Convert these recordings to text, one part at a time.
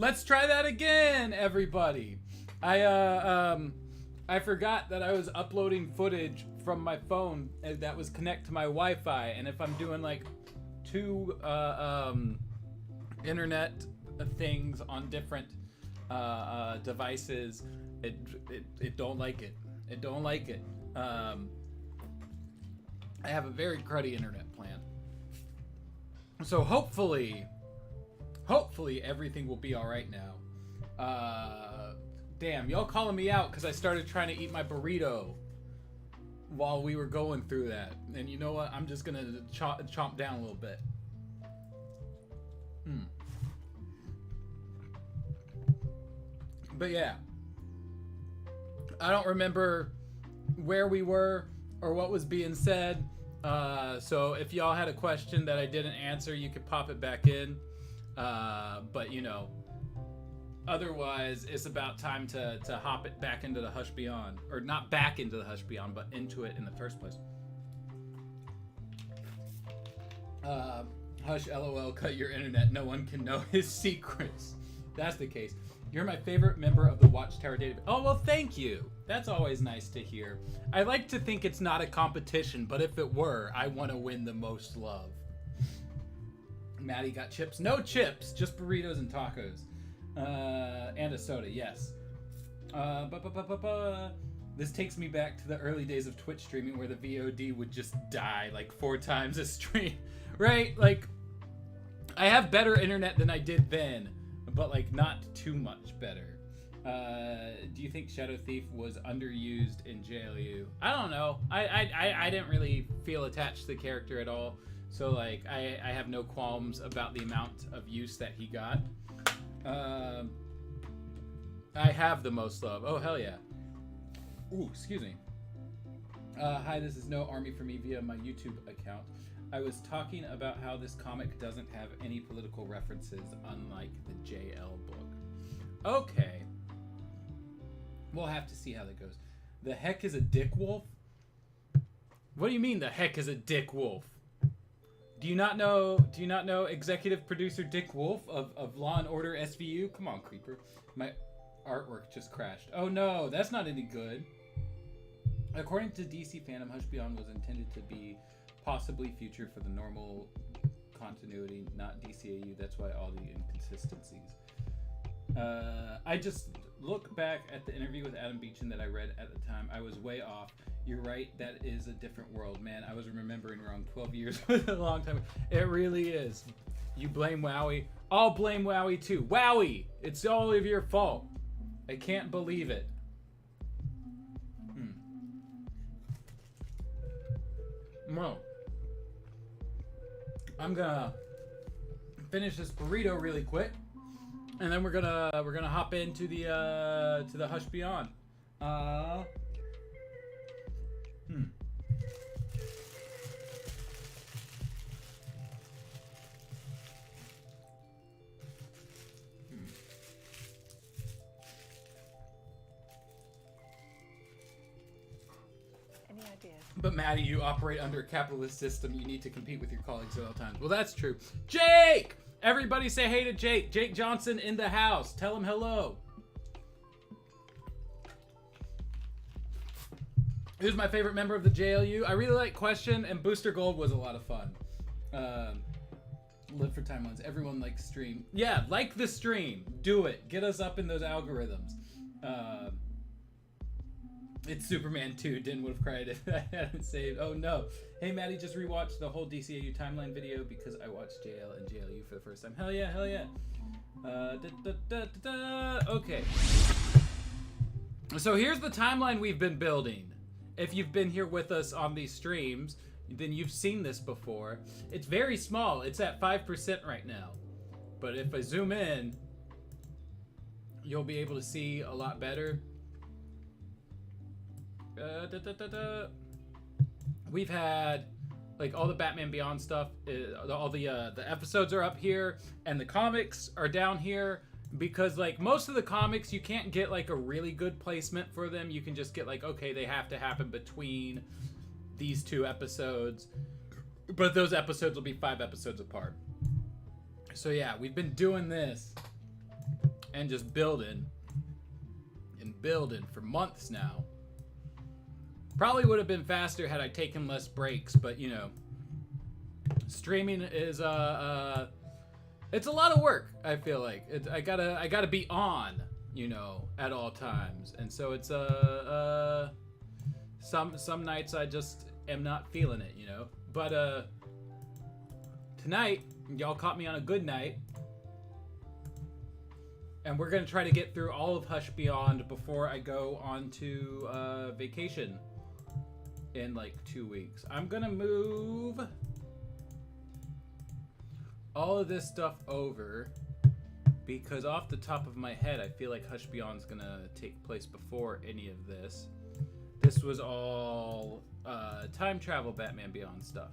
Let's try that again, everybody. I forgot that I was uploading footage from my phone that was connected to my Wi-Fi, and if I'm doing like two internet things on different devices, it don't like it. It don't like it. I have a very cruddy internet plan, so hopefully everything will be all right now. Damn, y'all calling me out because I started trying to eat my burrito while we were going through that. And you know what? I'm just going to chomp down a little bit. But yeah. I don't remember where we were or what was being said. So if y'all had a question that I didn't answer, you could pop it back in. But, you know, otherwise, it's about time to hop it back into the Hush Beyond. Or not back into the Hush Beyond, but into it in the first place. Hush, LOL, cut your internet. No one can know his secrets. That's the case. You're my favorite member of the Watchtower Database. Oh, well, thank you. That's always nice to hear. I like to think it's not a competition, but if it were, I want to win the most love. Mattie got chips. No chips, just burritos and tacos. And a soda, yes. This takes me back to the early days of Twitch streaming where the VOD would just die like 4 times a stream. Right? Like, I have better internet than I did then, but like not too much better. Do you think Shadow Thief was underused in JLU? I don't know. I didn't really feel attached to the character at all. So like I have no qualms about the amount of use that he got. I have the most love. Oh, hell yeah. Ooh, excuse me. Hi, this is No Army for me via my YouTube account. I was talking about how this comic doesn't have any political references, unlike the JL book. Okay. We'll have to see how that goes. The heck is a dick wolf? What do you mean the heck is a dick wolf? Do you not know executive producer Dick Wolf of Law and Order SVU? Come on, creeper. My artwork just crashed. Oh no, that's not any good. According to DC Fandom, Hush Beyond was intended to be possibly future for the normal continuity, not DCAU. That's why all the inconsistencies. I just look back at the interview with Adam Beechin that I read at the time. I was way off. You're right, that is a different world, man. I was remembering wrong. 12 years was a long time. It really is. You blame Wowie. I'll blame Wowie too. Wowie! It's all of your fault. I can't believe it. Well, I'm gonna finish this burrito really quick, and then we're gonna hop into the to the Hush Beyond. Any ideas? But Mattie, you operate under a capitalist system. You need to compete with your colleagues at all times. Well, that's true. Jake! Everybody say hey to Jake. Jake Johnson in the house. Tell him hello. Who's my favorite member of the JLU? I really like Question, and Booster Gold was a lot of fun. Live for timelines. Everyone likes stream. Yeah, like the stream. Do it. Get us up in those algorithms. It's Superman 2. Din would have cried if I hadn't saved. Oh no. Hey Mattie, just rewatched the whole DCAU timeline video because I watched JL and JLU for the first time. Hell yeah, hell yeah. Okay. So here's the timeline we've been building. If you've been here with us on these streams, then you've seen this before. It's very small. It's at 5% right now. But if I zoom in, you'll be able to see a lot better. We've had like all the Batman Beyond stuff. All the episodes are up here, and the comics are down here. Because like most of the comics, you can't get like a really good placement for them. You can just get like, okay, they have to happen between these 2 episodes. But those episodes will be 5 episodes apart. So yeah, we've been doing this and just building and building for months now. Probably would have been faster had I taken less breaks, but you know, streaming is it's a lot of work. I feel like I gotta be on, you know, at all times, and so it's some nights I just am not feeling it, you know. But tonight y'all caught me on a good night, and we're gonna try to get through all of Hush Beyond before I go on to vacation in like 2 weeks. I'm gonna move all of this stuff over because off the top of my head I feel like Hush Beyond's gonna take place before any of this. This was all time travel Batman Beyond stuff.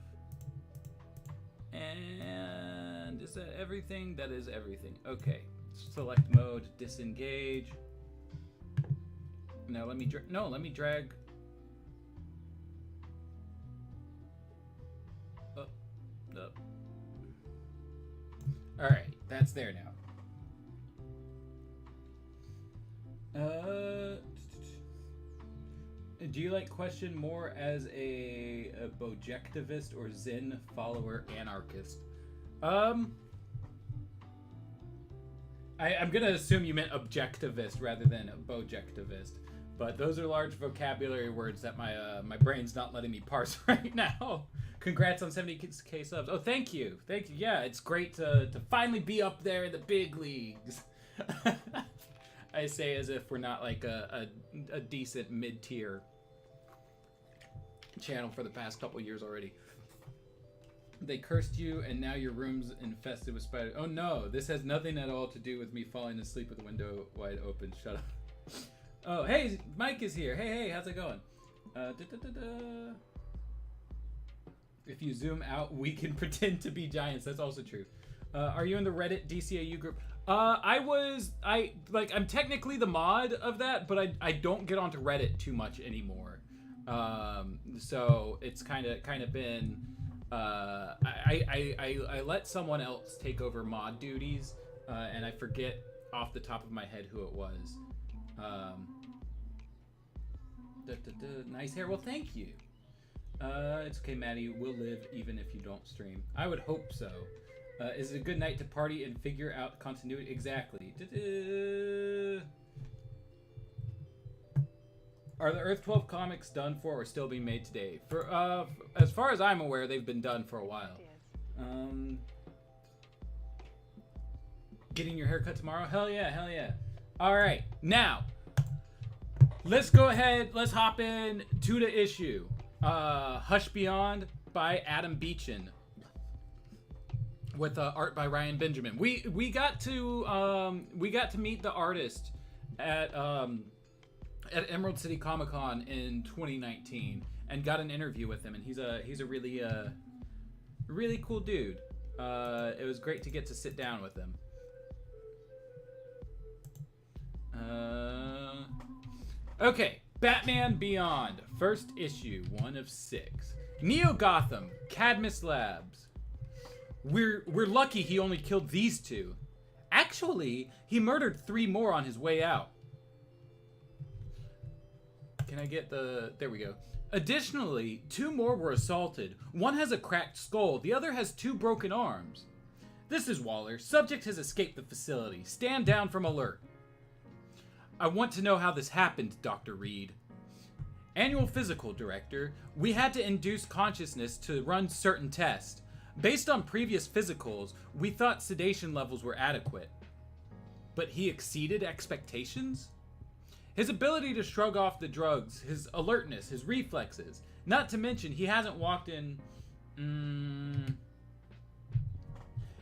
And is that everything? That is everything. Okay. Select mode, disengage. Now let me drag up. All right, that's there now. Do you like question more as a bojectivist or Zen follower anarchist? I'm gonna assume you meant objectivist rather than bojectivist, but those are large vocabulary words that my brain's not letting me parse right now. Congrats on 70k subs. Oh, thank you. Yeah, it's great to finally be up there in the big leagues. I say as if we're not like a decent mid-tier channel for the past couple years already. They cursed you and now your room's infested with spiders. Oh no, this has nothing at all to do with me falling asleep with the window wide open. Shut up. Oh, hey, Mike is here. Hey, how's it going? If you zoom out, we can pretend to be giants. That's also true. Are you in the Reddit DCAU group? I'm technically the mod of that, but I don't get onto Reddit too much anymore. So it's kind of been, I let someone else take over mod duties, and I forget off the top of my head who it was. Nice hair. Well, thank you. It's okay, Mattie. We'll live even if you don't stream. I would hope so. Is it a good night to party and figure out continuity? Exactly. Are the Earth 12 comics done for or still being made today? For as far as I'm aware, they've been done for a while. Getting your haircut tomorrow? Hell yeah. All right, now let's go ahead. Let's hop in to the issue. Hush Beyond by Adam Beechin with art by Ryan Benjamin. We got to meet the artist at Emerald City Comic Con in 2019 and got an interview with him, and he's a really cool dude. It was great to get to sit down with him. Okay, Batman Beyond, first issue, 1 of 6. Neo Gotham, Cadmus Labs. We're lucky he only killed these 2. Actually, he murdered 3 more on his way out. Can I get the... There we go. Additionally, 2 more were assaulted. One has a cracked skull, the other has 2 broken arms. This is Waller. Subject has escaped the facility. Stand down from alert. I want to know how this happened, Dr. Reed. Annual Physical Director, we had to induce consciousness to run certain tests. Based on previous physicals, we thought sedation levels were adequate. But he exceeded expectations? His ability to shrug off the drugs, his alertness, his reflexes, not to mention he hasn't walked in...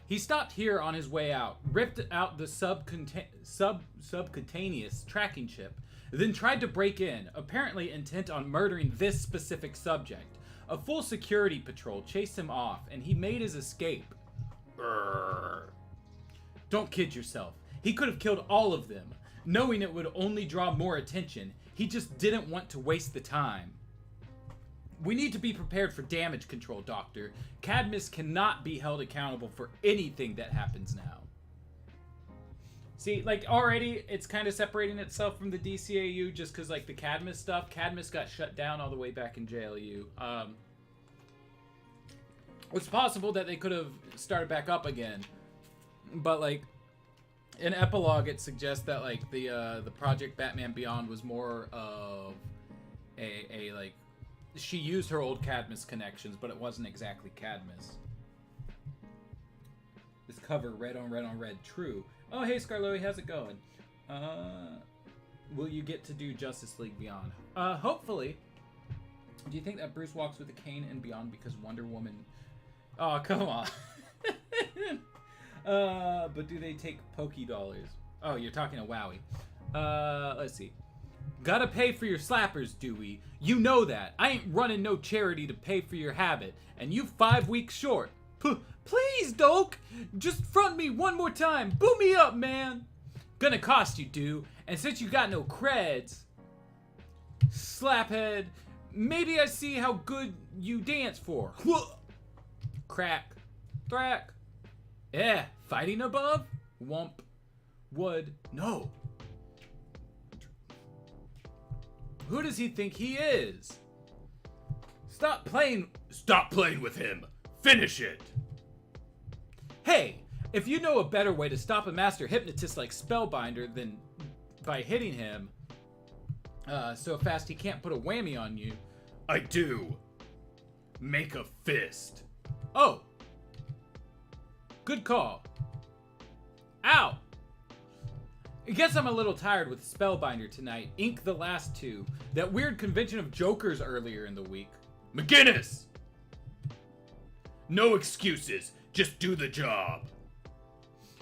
He stopped here on his way out, ripped out the subcutaneous tracking chip, then tried to break in, apparently intent on murdering this specific subject. A full security patrol chased him off, and he made his escape. Urgh. Don't kid yourself. He could have killed all of them, knowing it would only draw more attention. He just didn't want to waste the time. We need to be prepared for damage control, Doctor. Cadmus cannot be held accountable for anything that happens now. See, like, already it's kind of separating itself from the DCAU just because, like, the Cadmus stuff. Cadmus got shut down all the way back in JLU. It's possible that they could have started back up again. But, like, in Epilogue, it suggests that, like, the Project Batman Beyond was more of a like, she used her old Cadmus connections, but it wasn't exactly Cadmus. This cover, red on red on red, true. Oh, hey, Scarloey, how's it going? Will you get to do Justice League Beyond? Hopefully. Do you think that Bruce walks with a cane in Beyond because Wonder Woman... Oh, come on. But do they take Poké Dollars? Oh, you're talking to Wowie. Let's see. Gotta pay for your slappers, Dewey. You know that. I ain't running no charity to pay for your habit, and you 5 weeks short. Please, Doke! Just front me one more time. Boot me up, man. Gonna cost you, Dew. And since you got no creds, slaphead, maybe I see how good you dance for. Crack. Thrack. Yeah, fighting above? Wump. Would. No. Who does he think he is? Stop playing with him. Finish it. Hey, if you know a better way to stop a master hypnotist like Spellbinder than by hitting him so fast he can't put a whammy on you. I do. Make a fist. Oh. Good call. Ow. I guess I'm a little tired with Spellbinder tonight. Ink the last two. That weird convention of jokers earlier in the week. McGinnis! No excuses. Just do the job.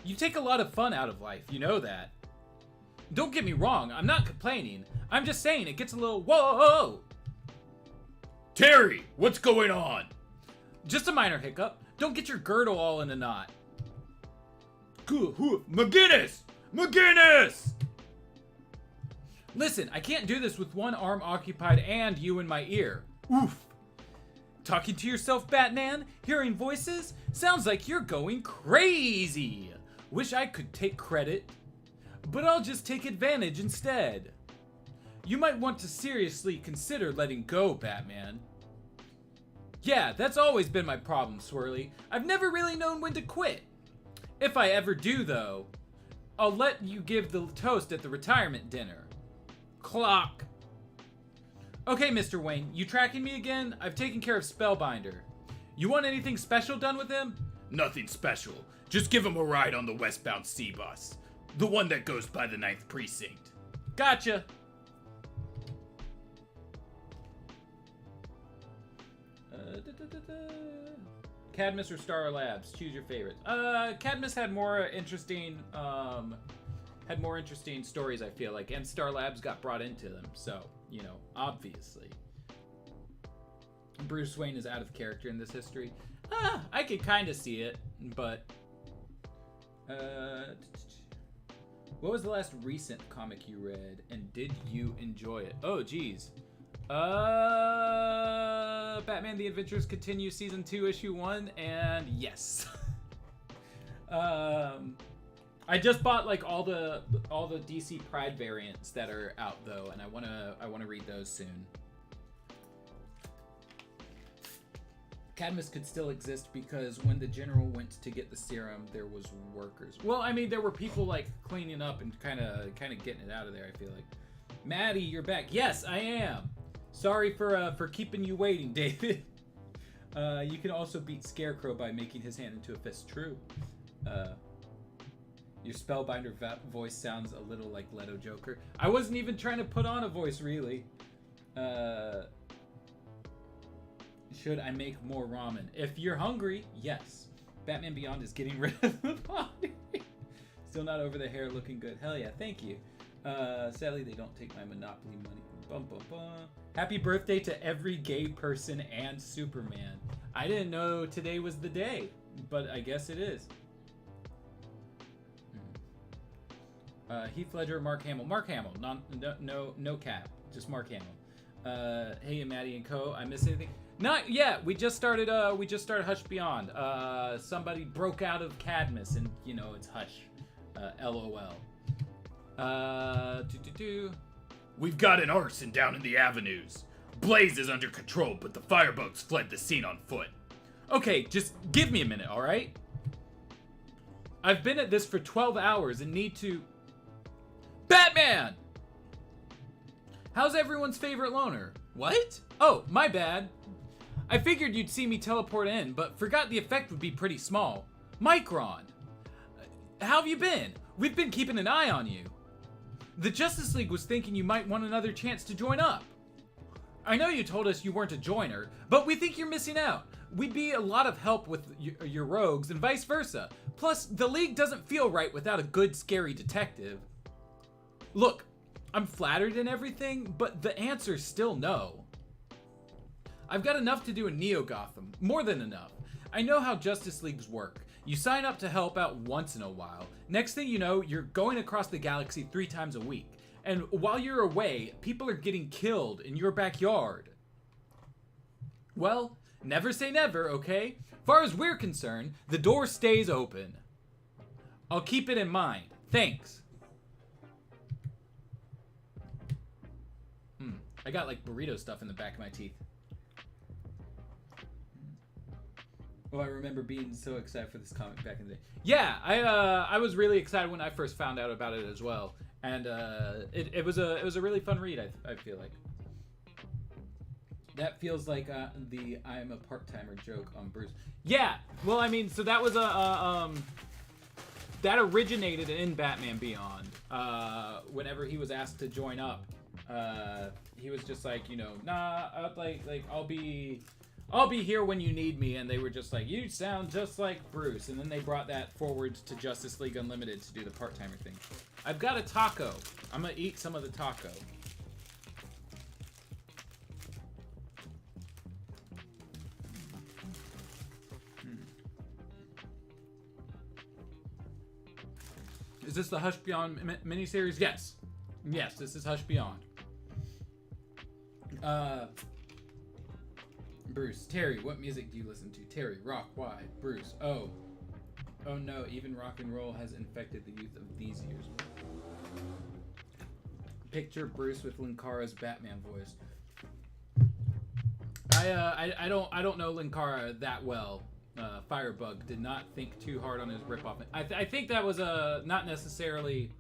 You take a lot of fun out of life, you know that. Don't get me wrong, I'm not complaining. I'm just saying it gets a little whoa. Terry, what's going on? Just a minor hiccup. Don't get your girdle all in a knot. McGinnis! McGinnis! Listen, I can't do this with one arm occupied and you in my ear. Oof. Talking to yourself, Batman? Hearing voices? Sounds like you're going crazy. Wish I could take credit, but I'll just take advantage instead. You might want to seriously consider letting go, Batman. Yeah, that's always been my problem, Swirly. I've never really known when to quit. If I ever do, though, I'll let you give the toast at the retirement dinner. Clock. Okay, Mr. Wayne, you tracking me again? I've taken care of Spellbinder. You want anything special done with him? Nothing special. Just give him a ride on the westbound C-Bus. The one that goes by the 9th Precinct. Gotcha. Cadmus or Star Labs? Choose your favorite. Cadmus had more interesting stories, I feel like, and Star Labs got brought into them, so, you know, obviously. Bruce Wayne is out of character in this history. I could kind of see it, but... what was the last recent comic you read, and did you enjoy it? Oh, geez. Batman The Adventures Continue Season 2, Issue 1, and yes. I just bought like all the DC Pride variants that are out though, and I wanna read those soon. Cadmus could still exist because when the general went to get the serum, there was workers. Well, I mean, there were people like cleaning up and kind of getting it out of there. I feel like. Mattie, you're back. Yes, I am. Sorry for keeping you waiting, David. You can also beat Scarecrow by making his hand into a fist. True. Your Spellbinder voice sounds a little like Leto Joker. I wasn't even trying to put on a voice, really. Should I make more ramen? If you're hungry, yes. Batman Beyond is getting rid of the body. Still not over the hair, looking good. Hell yeah, thank you. Sadly, they don't take my Monopoly money. Bum, bum, bum. Happy birthday to every gay person and Superman. I didn't know today was the day, but I guess it is. Heath Ledger, Mark Hamill. Mark Hamill, no cap, just Mark Hamill. Hey, Mattie and Co. I miss anything? Not yet. We just started Hush Beyond. Somebody broke out of Cadmus, and you know it's Hush. LOL. We've got an arson down in the avenues. Blaze is under control, but the firebugs fled the scene on foot. Okay, just give me a minute, alright? I've been at this for 12 hours and need to... Batman! How's everyone's favorite loner? What? Oh, my bad. I figured you'd see me teleport in, but forgot the effect would be pretty small. Micron! How have you been? We've been keeping an eye on you. The Justice League was thinking you might want another chance to join up. I know you told us you weren't a joiner, but we think you're missing out. We'd be a lot of help with your rogues and vice versa. Plus, the League doesn't feel right without a good, scary detective. Look, I'm flattered and everything, but the answer's still no. I've got enough to do in Neo Gotham, more than enough. I know how Justice Leagues work. You sign up to help out once in a while. Next thing you know, you're going across the galaxy 3 times a week. And while you're away, people are getting killed in your backyard. Well, never say never, okay? Far as we're concerned, the door stays open. I'll keep it in mind. Thanks. I got like burrito stuff in the back of my teeth. Oh, I remember being so excited for this comic back in the day. Yeah, I was really excited when I first found out about it as well, and it was a really fun read. I feel like that feels like the I'm a part-timer joke on Bruce. Yeah, well, I mean, so that was that originated in Batman Beyond. Whenever he was asked to join up, he was just like, you know, nah, I'll be here when you need me, and they were just like, you sound just like Bruce, and then they brought that forward to Justice League Unlimited to do the part-timer thing. I've got a taco. I'm gonna eat some of the taco. Is this the Hush Beyond miniseries? Yes. Yes, this is Hush Beyond. Bruce, Terry, what music do you listen to? Terry, rock, why? Bruce, oh no, even rock and roll has infected the youth of these years. Picture Bruce with Linkara's Batman voice. I don't know Linkara that well. Firebug did not think too hard on his ripoff. I think that was not necessarily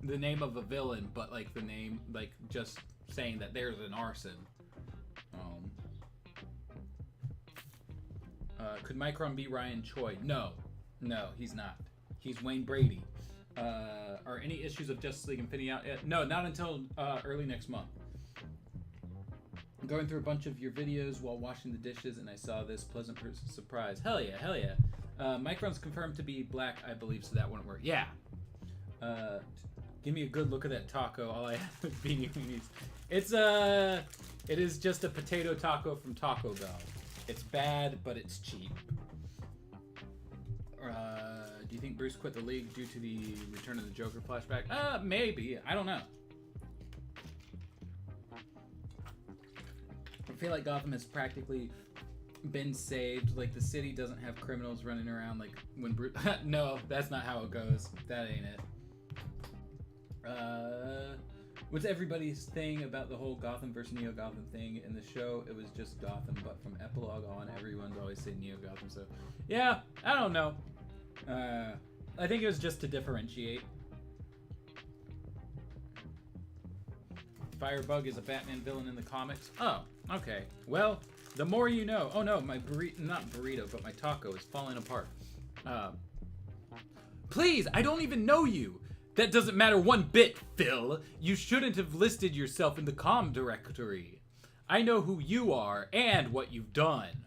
the name of a villain, but like the name, like just saying that there's an arson. Could Micron be Ryan Choi? No, he's not. He's Wayne Brady. Are any issues of Justice League Infinity out yet? No, not until early next month. I'm going through a bunch of your videos while washing the dishes, and I saw this pleasant surprise. Hell yeah. Micron's confirmed to be black, I believe, so that wouldn't work. Yeah. Give me a good look at that taco. All I have is beanie weenies. It is just a potato taco from Taco Bell. It's bad, but it's cheap. Do you think Bruce quit the League due to the Return of the Joker flashback? Maybe. I don't know. I feel like Gotham has practically been saved. Like, the city doesn't have criminals running around like when Bruce... No, that's not how it goes. That ain't it. What's everybody's thing about the whole Gotham versus Neo Gotham thing? In the show, it was just Gotham, but from epilogue on, everyone's always saying Neo Gotham. So, yeah, I don't know. I think it was just to differentiate. Firebug is a Batman villain in the comics. Oh, okay. Well, the more you know. Oh no, my not burrito, but my taco is falling apart. Please, I don't even know you. That doesn't matter one bit, Phil. You shouldn't have listed yourself in the comm directory. I know who you are and what you've done.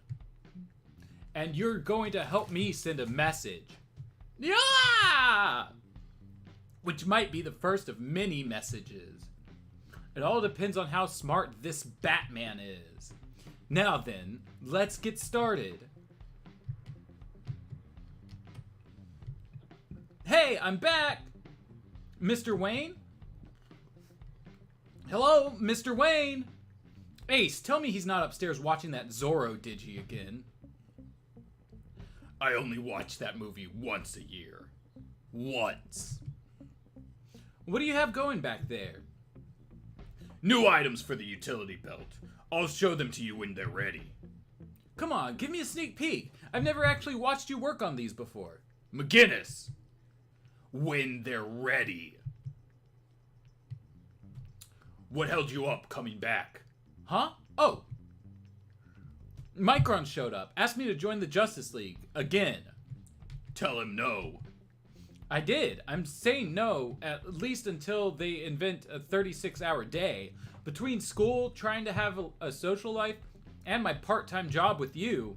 And you're going to help me send a message. Yeah! Which might be the first of many messages. It all depends on how smart this Batman is. Now then, let's get started. Hey, I'm back! Mr. Wayne? Hello, Mr. Wayne? Ace, tell me he's not upstairs watching that Zorro digi again. I only watch that movie once a year. Once. What do you have going back there? New items for the utility belt. I'll show them to you when they're ready. Come on, give me a sneak peek. I've never actually watched you work on these before. McGinnis! When they're ready. What held you up coming back? Huh? Oh. Micron showed up. Asked me to join the Justice League. Again. Tell him no. I did. I'm saying no, at least until they invent a 36-hour day. Between school, trying to have a social life, and my part-time job with you.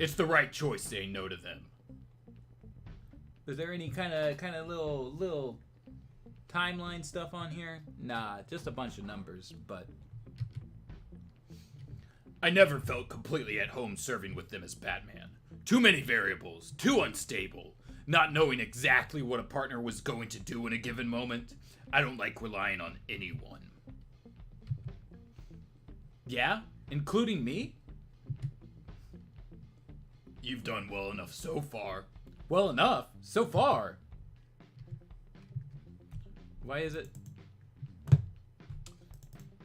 It's the right choice saying no to them. Is there any kind of little timeline stuff on here? Nah, just a bunch of numbers, but... I never felt completely at home serving with them as Batman. Too many variables, too unstable. Not knowing exactly what a partner was going to do in a given moment. I don't like relying on anyone. Yeah? Including me? You've done well enough so far. Well enough? So far? Why is it?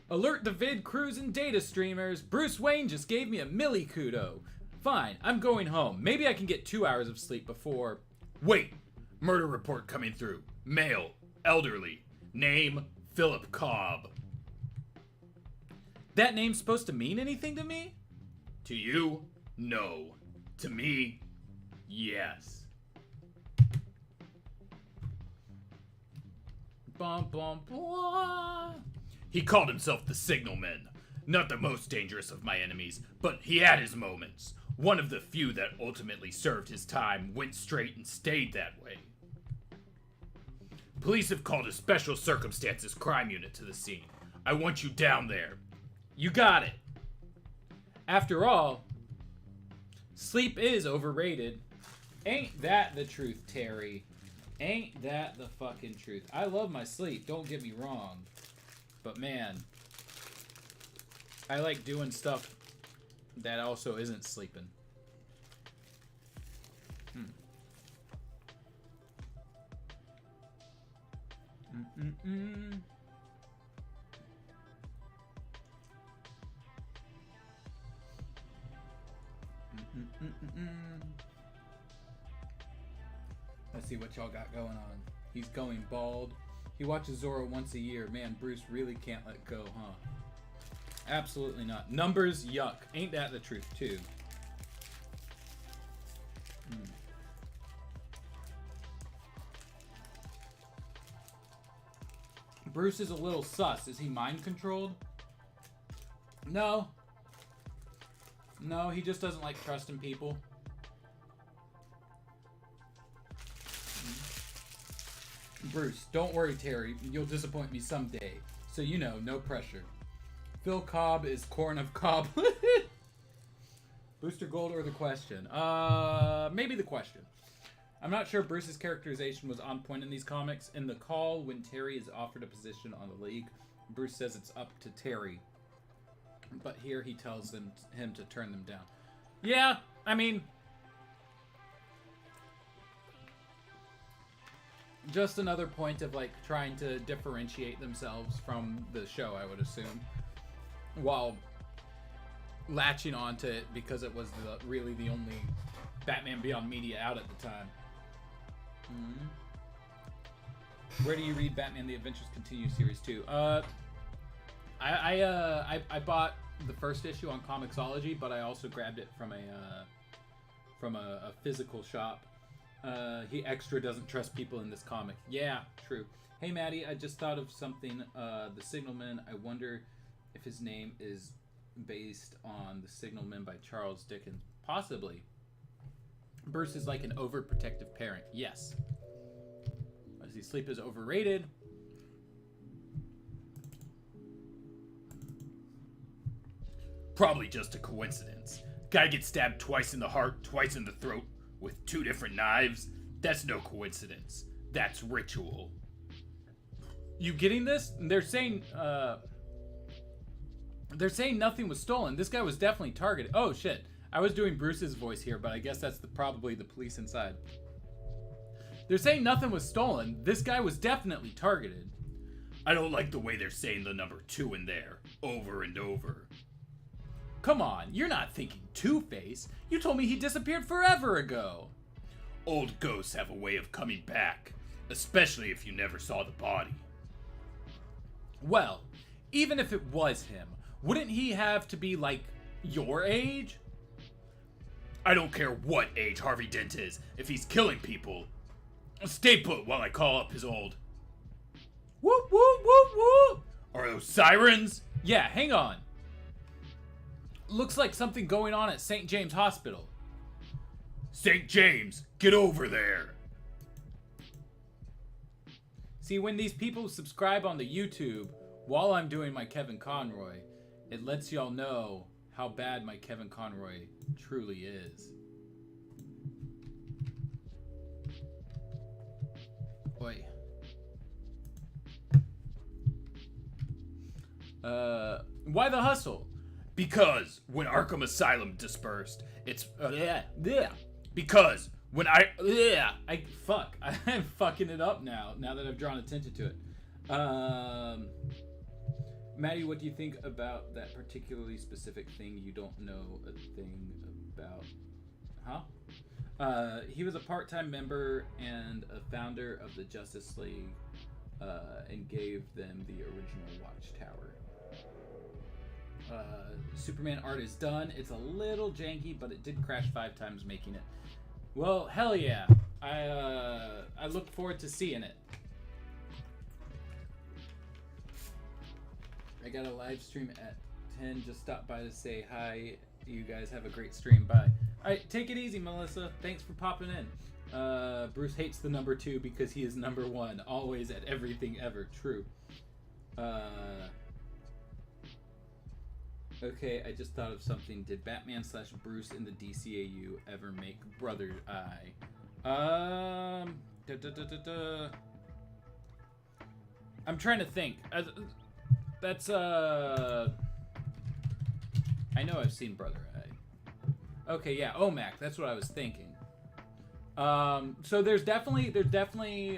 Alert the vid crews and data streamers. Bruce Wayne just gave me a milli kudo. Fine, I'm going home. Maybe I can get 2 hours of sleep before... Wait! Murder report coming through. Male. Elderly. Name, Philip Cobb. That name's supposed to mean anything to me? To you, no. To me, yes. Bum, bum, blah. He called himself the Signalman. Not the most dangerous of my enemies, but he had his moments. One of the few that ultimately served his time, went straight and stayed that way. Police have called a special circumstances crime unit to the scene. I want you down there. You got it. After all, sleep is overrated. Ain't that the truth, Terry? Ain't that the fucking truth? I love my sleep, don't get me wrong. But man, I like doing stuff that also isn't sleeping. Let's see what y'all got going on. He's going bald. He watches Zorro once a year. Man, Bruce really can't let go, huh? Absolutely not. Numbers, yuck. Ain't that the truth, too? Bruce is a little sus. Is he mind-controlled? No. No, he just doesn't like trusting people. Bruce, don't worry, Terry. You'll disappoint me someday. So you know, no pressure. Phil Cobb is corn of Cobb. Booster Gold or the question? Maybe the question. I'm not sure Bruce's characterization was on point in these comics. In the call, when Terry is offered a position on the League, Bruce says it's up to Terry. But here he tells him to turn them down. Yeah, I mean... just another point of, like, trying to differentiate themselves from the show, I would assume. While latching onto it because it was really the only Batman Beyond media out at the time. Where do you read Batman The Adventures Continue Series 2? I bought the first issue on Comixology, but I also grabbed it from a physical shop. He extra doesn't trust people in this comic. Yeah, true. Hey, Mattie, I just thought of something. The Signalman, I wonder if his name is based on The Signalman by Charles Dickens. Possibly. Bruce is like an overprotective parent. Yes. I see sleep is overrated. Probably just a coincidence. Guy gets stabbed twice in the heart, twice in the throat, with 2 different knives. That's no coincidence. That's ritual. You getting this? They're saying nothing was stolen. This guy was definitely targeted. Oh shit. I was doing Bruce's voice here, but I guess that's probably the police inside. They're saying nothing was stolen. This guy was definitely targeted. I don't like the way they're saying the number 2 in there, over and over. Come on, you're not thinking Two-Face. You told me he disappeared forever ago. Old ghosts have a way of coming back, especially if you never saw the body. Well, even if it was him, wouldn't he have to be, like, your age? I don't care what age Harvey Dent is. If he's killing people, stay put while I call up his old... Whoop, whoop, whoop, whoop! Are those sirens? Yeah, hang on. Looks like something going on at St. James Hospital. St. James, get over there! See, when these people subscribe on the YouTube while I'm doing my Kevin Conroy, it lets y'all know how bad my Kevin Conroy truly is. Oi. Why the hustle? Because when Arkham Asylum dispersed, it's... Yeah. Because when Fuck. I'm fucking it up now that I've drawn attention to it. Mattie, what do you think about that particularly specific thing you don't know a thing about? Huh? He was a part-time member and a founder of the Justice League, and gave them the original Watchtower. Superman art is done. It's a little janky, but it did crash 5 times making it. Well, hell yeah. I look forward to seeing it. I got a live stream at 10. Just stop by to say hi. You guys have a great stream. Bye. Alright, take it easy, Melissa. Thanks for popping in. Bruce hates the number 2 because he is number 1. Always at everything ever. True. Okay, I just thought of something. Did Batman / Bruce in the DCAU ever make Brother Eye? I'm trying to think. That's I know I've seen Brother Eye. Okay, yeah, OMAC. That's what I was thinking. So there's definitely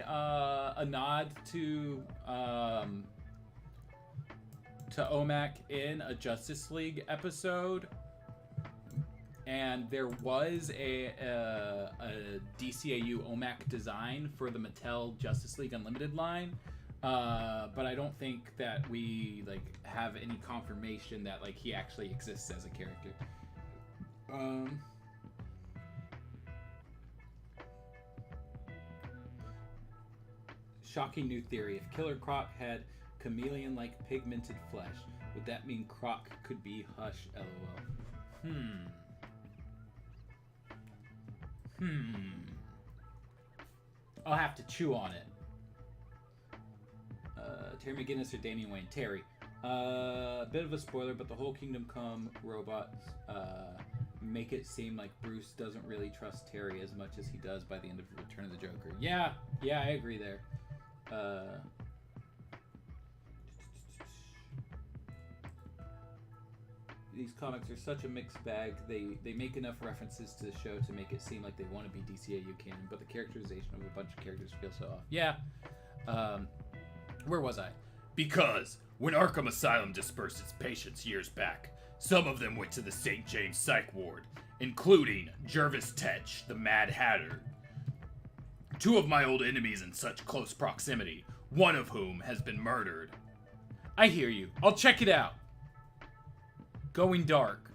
a nod to OMAC in a Justice League episode, and there was a DCAU OMAC design for the Mattel Justice League Unlimited line, but I don't think that we have any confirmation that he actually exists as a character. Shocking new theory. If Killer Croc had chameleon-like pigmented flesh, would that mean Croc could be Hush? LOL. I'll have to chew on it. Terry McGinnis or Damian Wayne? Terry. A bit of a spoiler, but the whole Kingdom Come robots make it seem like Bruce doesn't really trust Terry as much as he does by the end of Return of the Joker. Yeah, I agree there. These comics are such a mixed bag. They make enough references to the show to make it seem like they want to be DCAU canon, but the characterization of a bunch of characters feels so off. Yeah. Where was I? Because when Arkham Asylum dispersed its patients years back, some of them went to the St. James Psych Ward, including Jervis Tetch, the Mad Hatter. 2 of my old enemies in such close proximity, one of whom has been murdered. I hear you. I'll check it out. Going dark.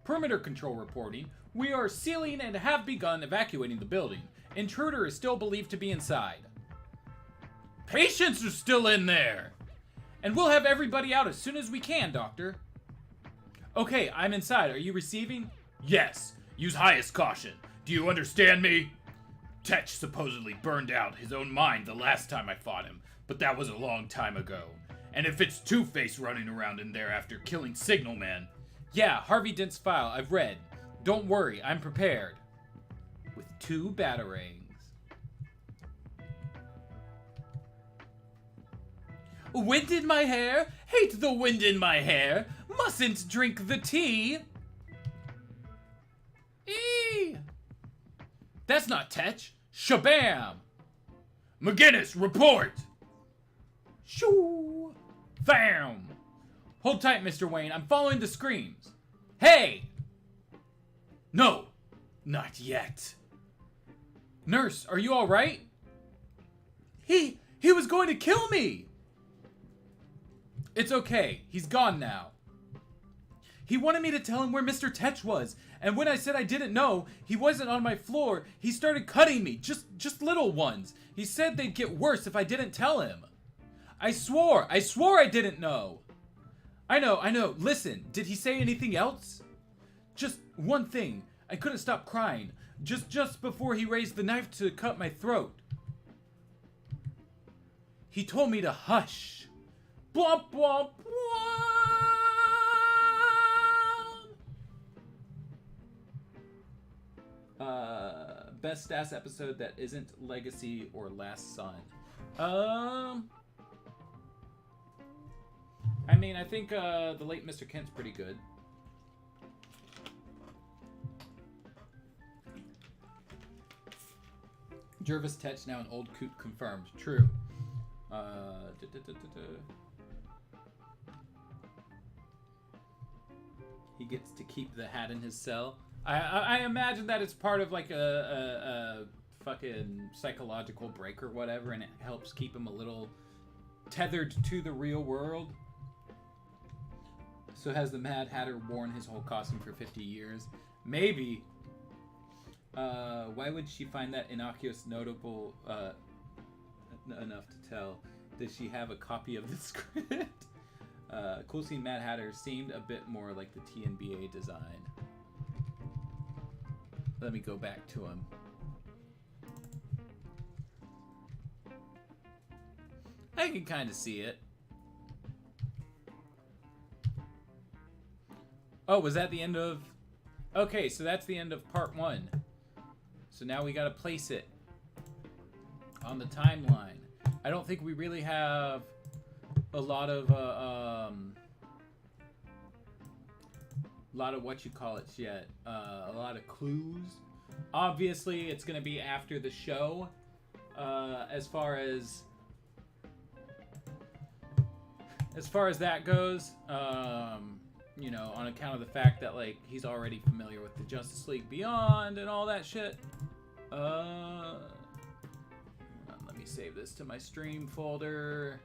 Perimeter control reporting. We are sealing and have begun evacuating the building. Intruder is still believed to be inside. Patients are still in there! And we'll have everybody out as soon as we can, Doctor. Okay, I'm inside. Are you receiving? Yes. Use highest caution. Do you understand me? Tetch supposedly burned out his own mind the last time I fought him, but that was a long time ago. And if it's Two-Face running around in there after killing Signalman... Yeah, Harvey Dent's file. I've read. Don't worry, I'm prepared. With 2 batarangs. Wind in my hair? Hate the wind in my hair. Mustn't drink the tea. Eee! That's not Tetch. Shabam! McGinnis, report! Shoo! Bam! Hold tight, Mr. Wayne. I'm following the screams. Hey! No, not yet. Nurse, are you all right? He was going to kill me! It's okay. He's gone now. He wanted me to tell him where Mr. Tetch was, and when I said I didn't know, he wasn't on my floor, he started cutting me, just little ones. He said they'd get worse if I didn't tell him. I swore I didn't know. I know. Listen, did he say anything else? Just one thing. I couldn't stop crying. Just before he raised the knife to cut my throat. He told me to hush. Blomp, blomp, blomp. Best stats episode that isn't Legacy or Last Son. I mean, I think the late Mr. Kent's pretty good. Jervis Tetch now an old coot confirmed. True. He gets to keep the hat in his cell. I imagine that it's part of like a fucking psychological break or whatever, and it helps keep him a little tethered to the real world. So has the Mad Hatter worn his whole costume for 50 years? Maybe. Why would she find that innocuous notable enough to tell? Does she have a copy of the script? Cool Scene Mad Hatter seemed a bit more like the TNBA design. Let me go back to him. I can kind of see it. Oh, was that the end of... Okay, so that's the end of part 1. So now we gotta place it on the timeline. I don't think we really have a lot of what you call it yet. A lot of clues. Obviously, it's gonna be after the show. As far as that goes, you know, on account of the fact that like he's already familiar with the Justice League Beyond and all that shit. Let me save this to my stream folder.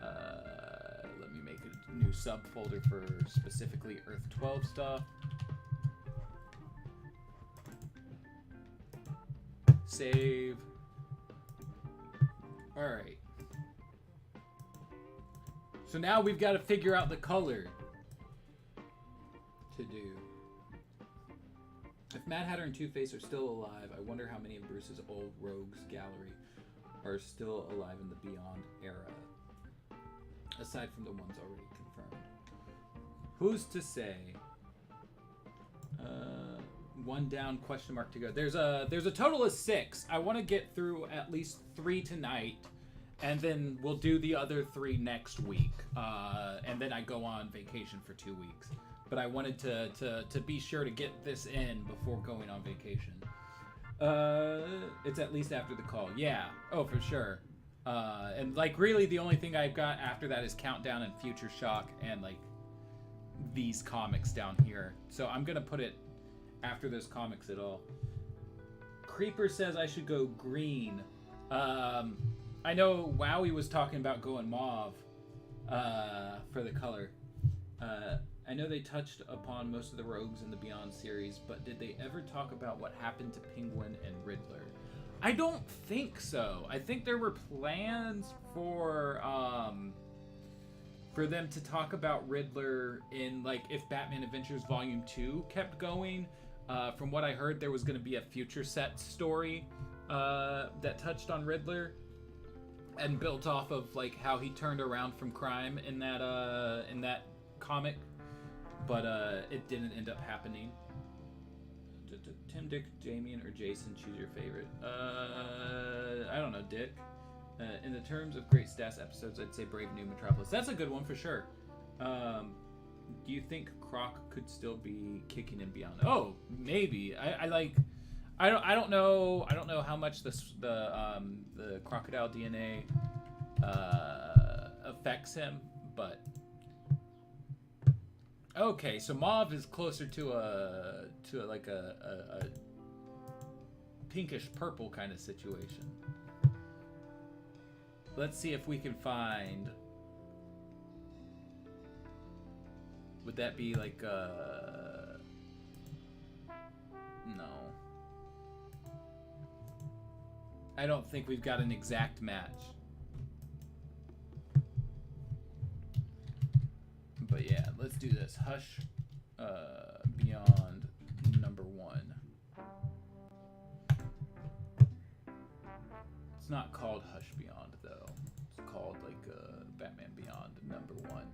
Let me make a new subfolder for specifically Earth 12 stuff. Save. Alright. So now we've got to figure out the color to do. If Mad Hatter and Two-Face are still alive, I wonder how many of Bruce's old rogues gallery are still alive in the Beyond era, aside from the ones already confirmed. Who's to say? One down, question mark to go. There's a total of 6. I want to get through at least 3 tonight, and then we'll do the other 3 next week. And then I go on vacation for 2 weeks. But I wanted to be sure to get this in before going on vacation. It's at least after the call. Yeah. Oh, for sure. And like really the only thing I've got after that is Countdown and Future Shock and like these comics down here. So I'm going to put it after those comics at all. Creeper says I should go green. I know Wowie was talking about going mauve for the color. I know they touched upon most of the rogues in the Beyond series, but did they ever talk about what happened to Penguin and Riddler? I don't think so. I think there were plans for them to talk about Riddler in, like, if Batman Adventures Volume 2 kept going. From what I heard, there was going to be a future set story that touched on Riddler and built off of, like, how he turned around from crime in that comic. But it didn't end up happening. Tim, Dick, Damien, or Jason, choose your favorite. I don't know, Dick. In the terms of great stats episodes, I'd say Brave New Metropolis. That's a good one for sure. Do you think Croc could still be kicking and beyond? Oh, maybe. I like... I don't know how much the crocodile DNA affects him, but okay, so Mauve is closer to a pinkish purple kind of situation. Let's see if we can find. Would that be like no. I don't think we've got an exact match. But yeah, let's do this. Hush Beyond #1. It's not called Hush Beyond though. It's called like Batman Beyond #1.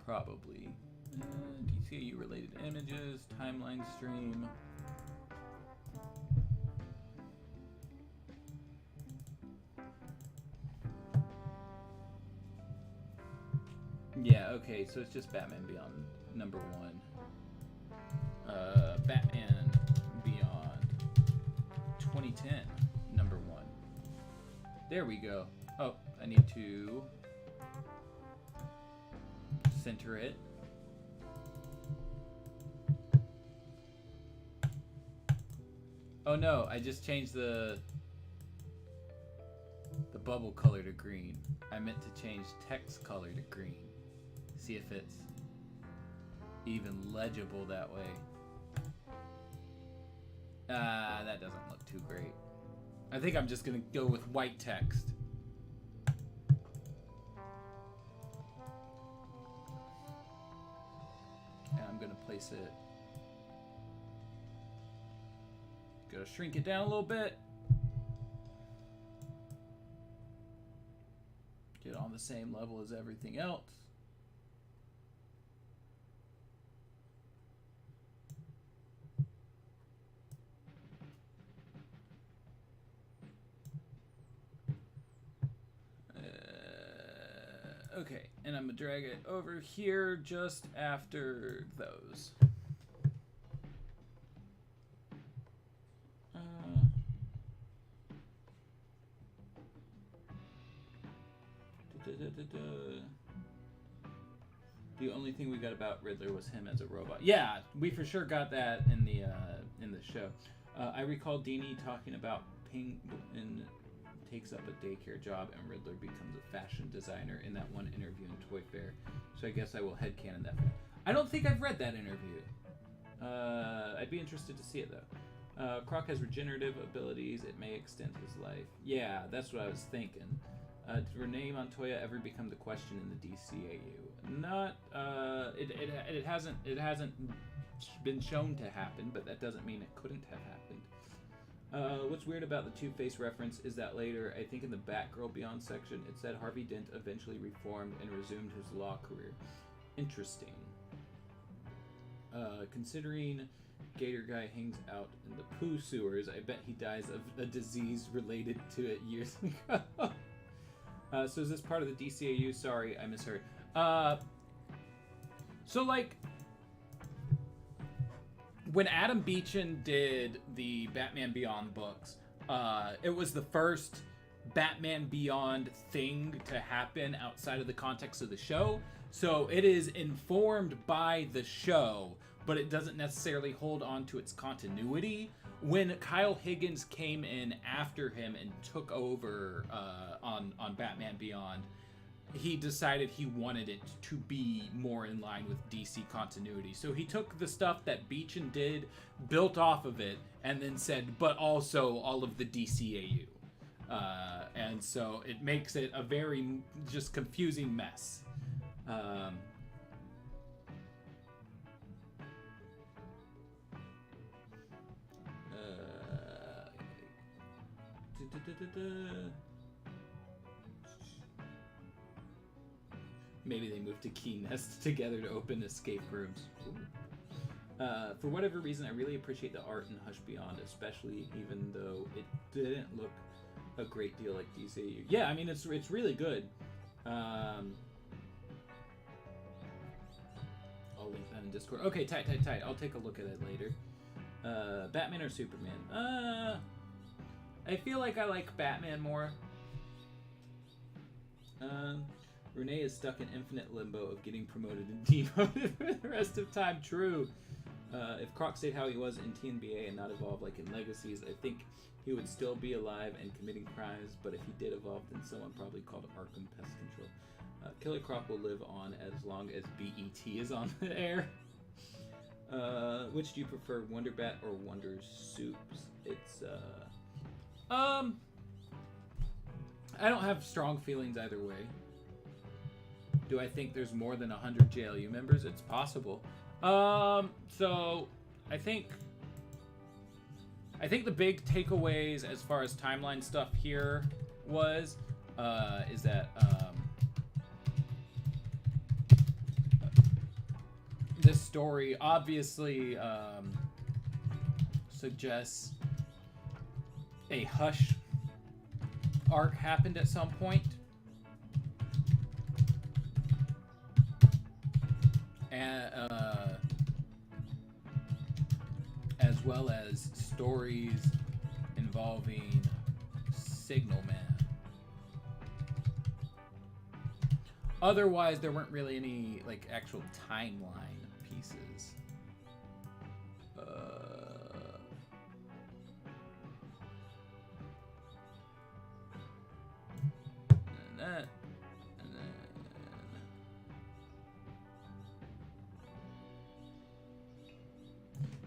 Probably. DCAU related images, timeline stream. Yeah, okay, so it's just Batman Beyond #1. Batman Beyond 2010 #1. There we go. Oh, I need to center it. Oh no, I just changed the bubble color to green. I meant to change text color to green. See if it's even legible that way. That doesn't look too great. I think I'm just gonna go with white text. And I'm gonna place it. Gotta shrink it down a little bit. Get on the same level as everything else. Okay, and I'm gonna drag it over here just after those. The only thing we got about Riddler was him as a robot. Yeah, we for sure got that in the show. I recall Dini talking about Penguin takes up a daycare job and Riddler becomes a fashion designer in that one interview in Toy Fair. So I guess I will headcanon that. I don't think I've read that interview. I'd be interested to see it though. Croc has regenerative abilities. It may extend his life. Yeah, that's what I was thinking. Did Renee Montoya ever become the question in the DCAU? Not. It hasn't been shown to happen, but that doesn't mean it couldn't have happened. What's weird about the Two-Face reference is that later, I think in the Batgirl Beyond section, it said Harvey Dent eventually reformed and resumed his law career. Interesting. Considering Gator Guy hangs out in the poo sewers, I bet he dies of a disease related to it years ago. So is this part of the DCAU? Sorry, I misheard. So like, when Adam Beechin did the Batman Beyond books, it was the first Batman Beyond thing to happen outside of the context of the show. So it is informed by the show, but it doesn't necessarily hold on to its continuity. When Kyle Higgins came in after him and took over on Batman Beyond, he decided he wanted it to be more in line with DC continuity. So he took the stuff that Beechin did, built off of it, and then said, but also all of the DCAU. And so it makes it a very just confusing mess. Maybe they moved to Key Nest together to open escape rooms. For whatever reason, I really appreciate the art in Hush Beyond, especially even though it didn't look a great deal like DCAU. Yeah, I mean, it's really good. I'll link that in Discord. Okay, tight. I'll take a look at it later. Batman or Superman? I feel like I like Batman more. Renee is stuck in infinite limbo of getting promoted and demoted for the rest of time. True. If Croc stayed how he was in TNBA and not evolved like in Legacies, I think he would still be alive and committing crimes, but if he did evolve, then someone probably called Arkham Pest Control. Killer Croc will live on as long as BET is on the air. Which do you prefer, Wonder Bat or Wonder Soups? It's, I don't have strong feelings either way. Do I think there's more than 100 JLU members? It's possible. So I think the big takeaways as far as timeline stuff here is that this story obviously suggests a Hush arc happened at some point. As well as stories involving Signal Man. Otherwise, there weren't really any like actual timeline pieces.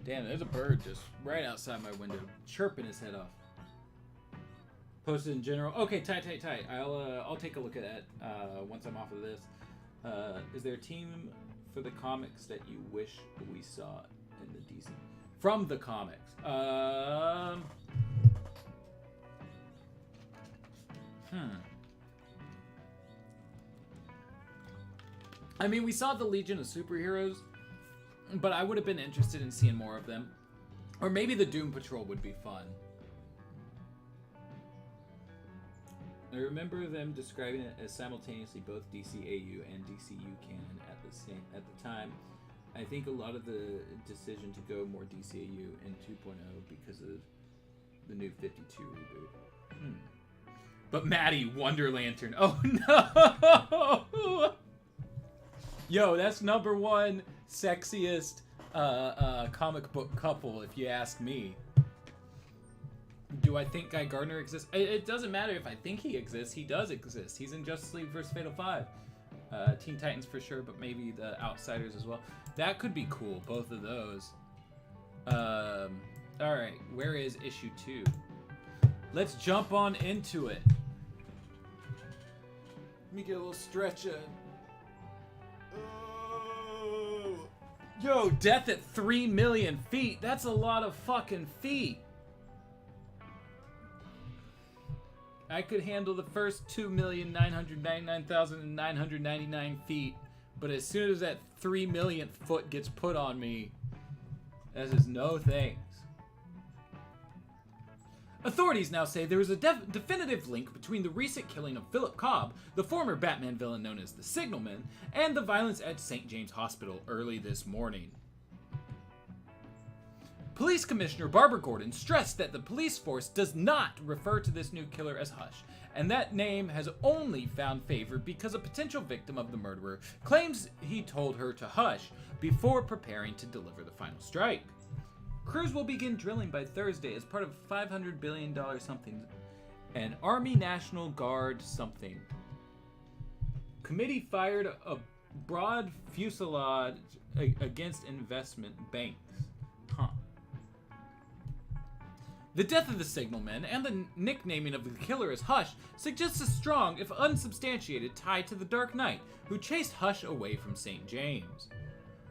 Damn, there's a bird just right outside my window, chirping his head off. Posted in general. Okay, tight. I'll take a look at that once I'm off of this. Is there a team for the comics that you wish we saw in the DC? From the comics. I mean, we saw the Legion of Superheroes, but I would have been interested in seeing more of them. Or maybe the Doom Patrol would be fun. I remember them describing it as simultaneously both DCAU and DCU canon at the time. I think a lot of the decision to go more DCAU in 2.0 because of the new 52 reboot. But Mattie, Wonder Lantern. Oh no! Yo, that's #1 sexiest comic book couple, if you ask me. Do I think Guy Gardner exists? It doesn't matter if I think he exists. He does exist. He's in Justice League vs. Fatal 5. Teen Titans for sure, but maybe the Outsiders as well. That could be cool, both of those. Alright, where is issue 2? Let's jump on into it. Let me get a little stretch in. Yo, death at 3 million feet. That's a lot of fucking feet. I could handle the first 2,999,999 feet, but as soon as that 3 millionth foot gets put on me, that is no thanks. Authorities now say there is a definitive link between the recent killing of Philip Cobb, the former Batman villain known as the Signalman, and the violence at St. James Hospital early this morning. Police Commissioner Barbara Gordon stressed that the police force does not refer to this new killer as Hush, and that name has only found favor because a potential victim of the murderer claims he told her to hush before preparing to deliver the final strike. Crews will begin drilling by Thursday as part of $500 billion something, an Army National Guard something. Committee fired a broad fusillade against investment banks. The death of the Signalman and the nicknaming of the killer as Hush suggests a strong, if unsubstantiated, tie to the Dark Knight, who chased Hush away from St. James.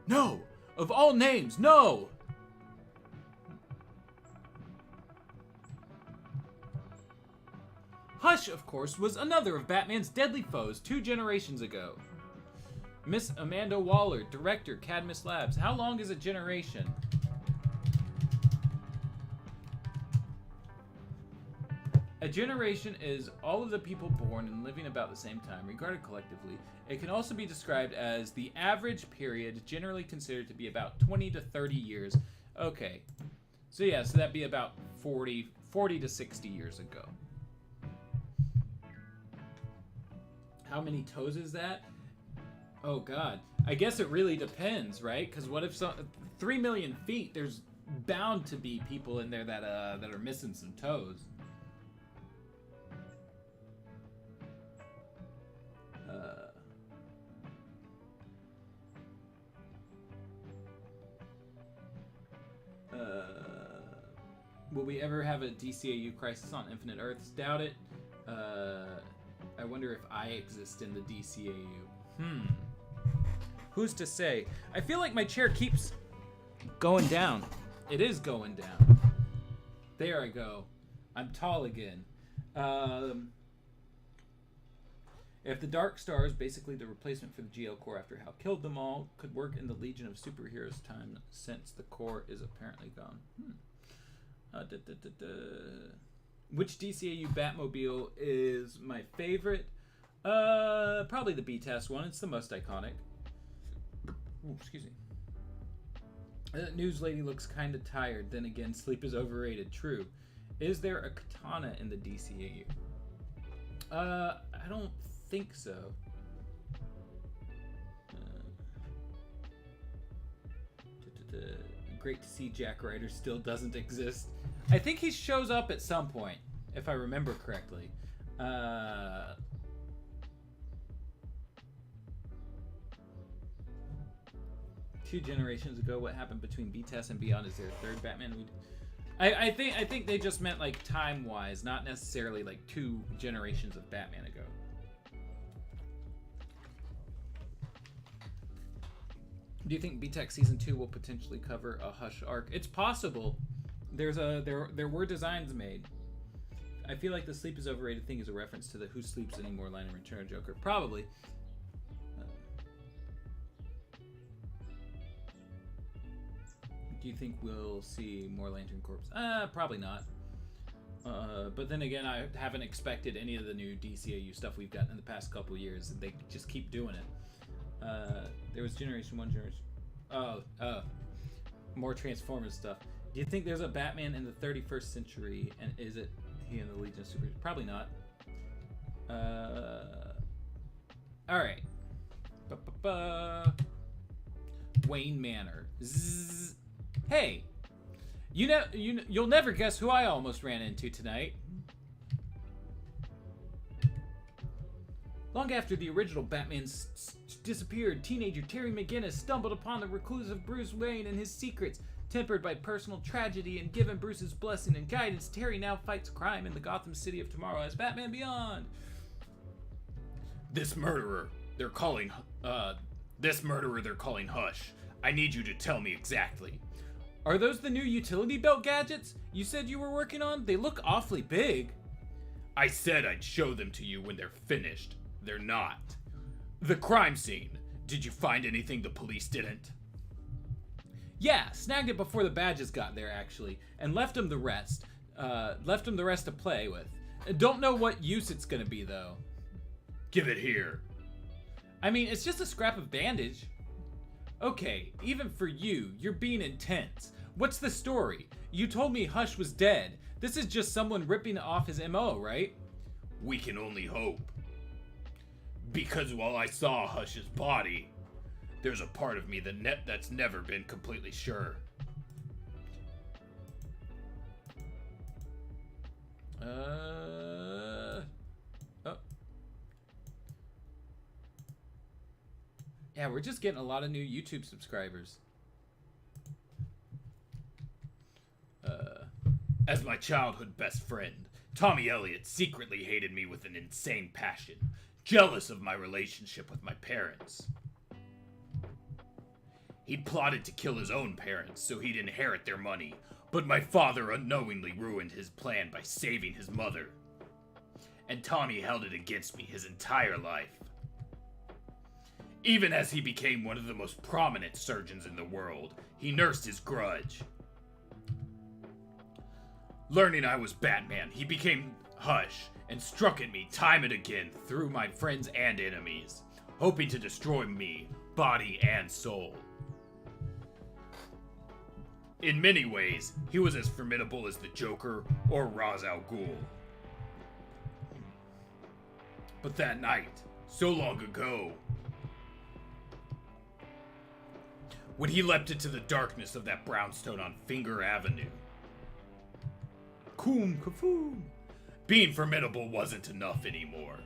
No! Of all names, no! Hush, of course, was another of Batman's deadly foes 2 generations ago. Miss Amanda Waller, director, Cadmus Labs. How long is a generation? A generation is all of the people born and living about the same time, regarded collectively. It can also be described as the average period, generally considered to be about 20 to 30 years. Okay. So yeah, so that'd be about 40 to 60 years ago. How many toes is that? Oh god. I guess it really depends, right? Because what if 3 million feet, there's bound to be people in there that are missing some toes. Will we ever have a DCAU Crisis on Infinite Earths? Doubt it. I wonder if I exist in the DCAU. Who's to say? I feel like my chair keeps going down. It is going down. There I go. I'm tall again. If the Dark Stars, basically the replacement for the GL Core after Hal killed them all, could work in the Legion of Superheroes time since the core is apparently gone. Which DCAU Batmobile is my favorite? Probably the B-Test one. It's the most iconic. Ooh, excuse me. News lady looks kind of tired. Then again, sleep is overrated. True. Is there a katana in the DCAU? I don't think so. Great to see Jack Ryder still doesn't exist. I think he shows up at some point, if I remember correctly. 2 generations ago, what happened between B-Test and Beyond? Is there a third Batman? I think they just meant like time-wise, not necessarily like 2 generations of Batman ago. Do you think B-Tech Season 2 will potentially cover a Hush arc? It's possible. There were designs made. I feel like the sleep is overrated thing is a reference to the Who Sleeps Anymore line in Return of Joker. Probably. Do you think we'll see more Lantern Corps? Probably not. But then again, I haven't expected any of the new DCAU stuff we've gotten in the past couple years. They just keep doing it. There was Generation 1, Generation... more Transformers stuff. Do you think there's a Batman in the 31st century, and is it he in the Legion of Superheroes? Probably not. Alright. Wayne Manor. Zzz. Hey! You'll never guess who I almost ran into tonight. Long after the original Batman disappeared, teenager Terry McGinnis stumbled upon the reclusive Bruce Wayne and his secrets. Tempered by personal tragedy and given Bruce's blessing and guidance, Terry now fights crime in the Gotham City of tomorrow as Batman Beyond. This murderer they're calling Hush. I need you to tell me exactly. Are those the new utility belt gadgets you said you were working on? They look awfully big. I said I'd show them to you when they're finished. They're not. The crime scene. Did you find anything the police didn't? Yeah, snagged it before the badges got there, actually, and left them the rest. Left them the rest to play with. Don't know what use it's gonna be, though. Give it here. I mean, it's just a scrap of bandage. Okay, even for you, you're being intense. What's the story? You told me Hush was dead. This is just someone ripping off his MO, right? We can only hope. Because while I saw Hush's body, there's a part of me that's never been completely sure. Oh. Yeah, we're just getting a lot of new YouTube subscribers. As my childhood best friend, Tommy Elliott secretly hated me with an insane passion, jealous of my relationship with my parents. He'd plotted to kill his own parents so he'd inherit their money, but my father unknowingly ruined his plan by saving his mother. And Tommy held it against me his entire life. Even as he became one of the most prominent surgeons in the world, he nursed his grudge. Learning I was Batman, he became Hush and struck at me time and again through my friends and enemies, hoping to destroy me, body and soul. In many ways, he was as formidable as the Joker or Ra's al Ghul. But that night, so long ago, when he leapt into the darkness of that brownstone on Finger Avenue, Koom Kafoom, being formidable wasn't enough anymore.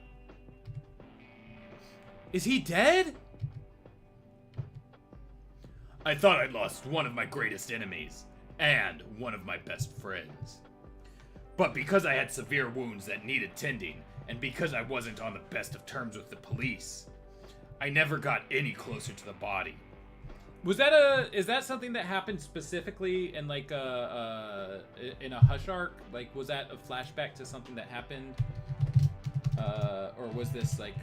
Is he dead? I thought I'd lost one of my greatest enemies, and one of my best friends. But because I had severe wounds that needed tending, and because I wasn't on the best of terms with the police, I never got any closer to the body. Is that something that happened specifically in like in a Hush arc? Like, was that a flashback to something that happened? Or was this like...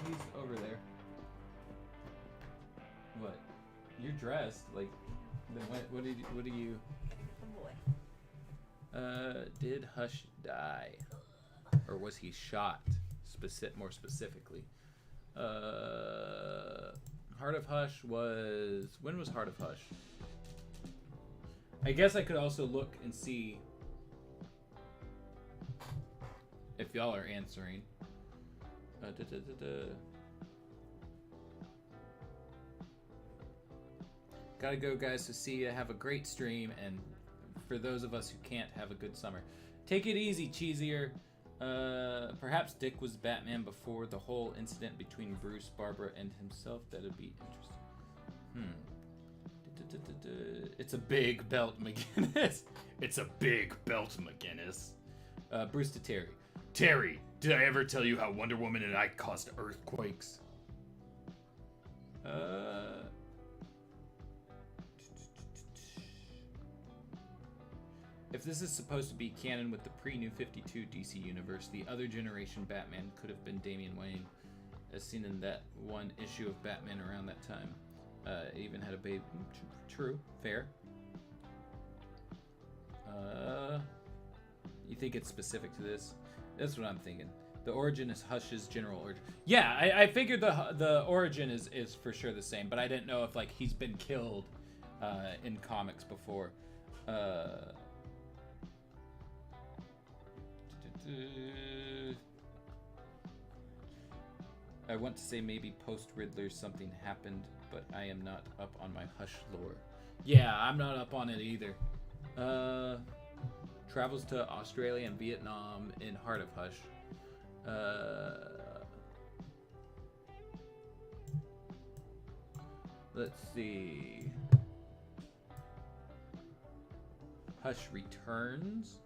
He's over there. What? You're dressed like. Then what do you? Did Hush die, or was he shot? More specifically, Heart of Hush was. When was Heart of Hush? I guess I could also look and see if y'all are answering. Gotta go, guys, to see you. Have a great stream, and for those of us who can't, have a good summer. Take it easy, Cheesier. Perhaps Dick was Batman before the whole incident between Bruce, Barbara, and himself. That'd be interesting. It's a big belt, McGinnis. It's a big belt, McGinnis. Bruce to Terry. Terry, did I ever tell you how Wonder Woman and I caused earthquakes? If this is supposed to be canon with the pre-New 52 DC universe, the other generation Batman could have been Damian Wayne, as seen in that one issue of Batman around that time. Even had a baby. True. Fair. You think it's specific to this? That's what I'm thinking. The origin is Hush's general origin. Yeah, I figured the origin is for sure the same, but I didn't know if like he's been killed in comics before. I want to say maybe post Riddler something happened, but I am not up on my Hush lore. Yeah, I'm not up on it either. Travels to Australia and Vietnam in Heart of Hush. Let's see. Hush returns.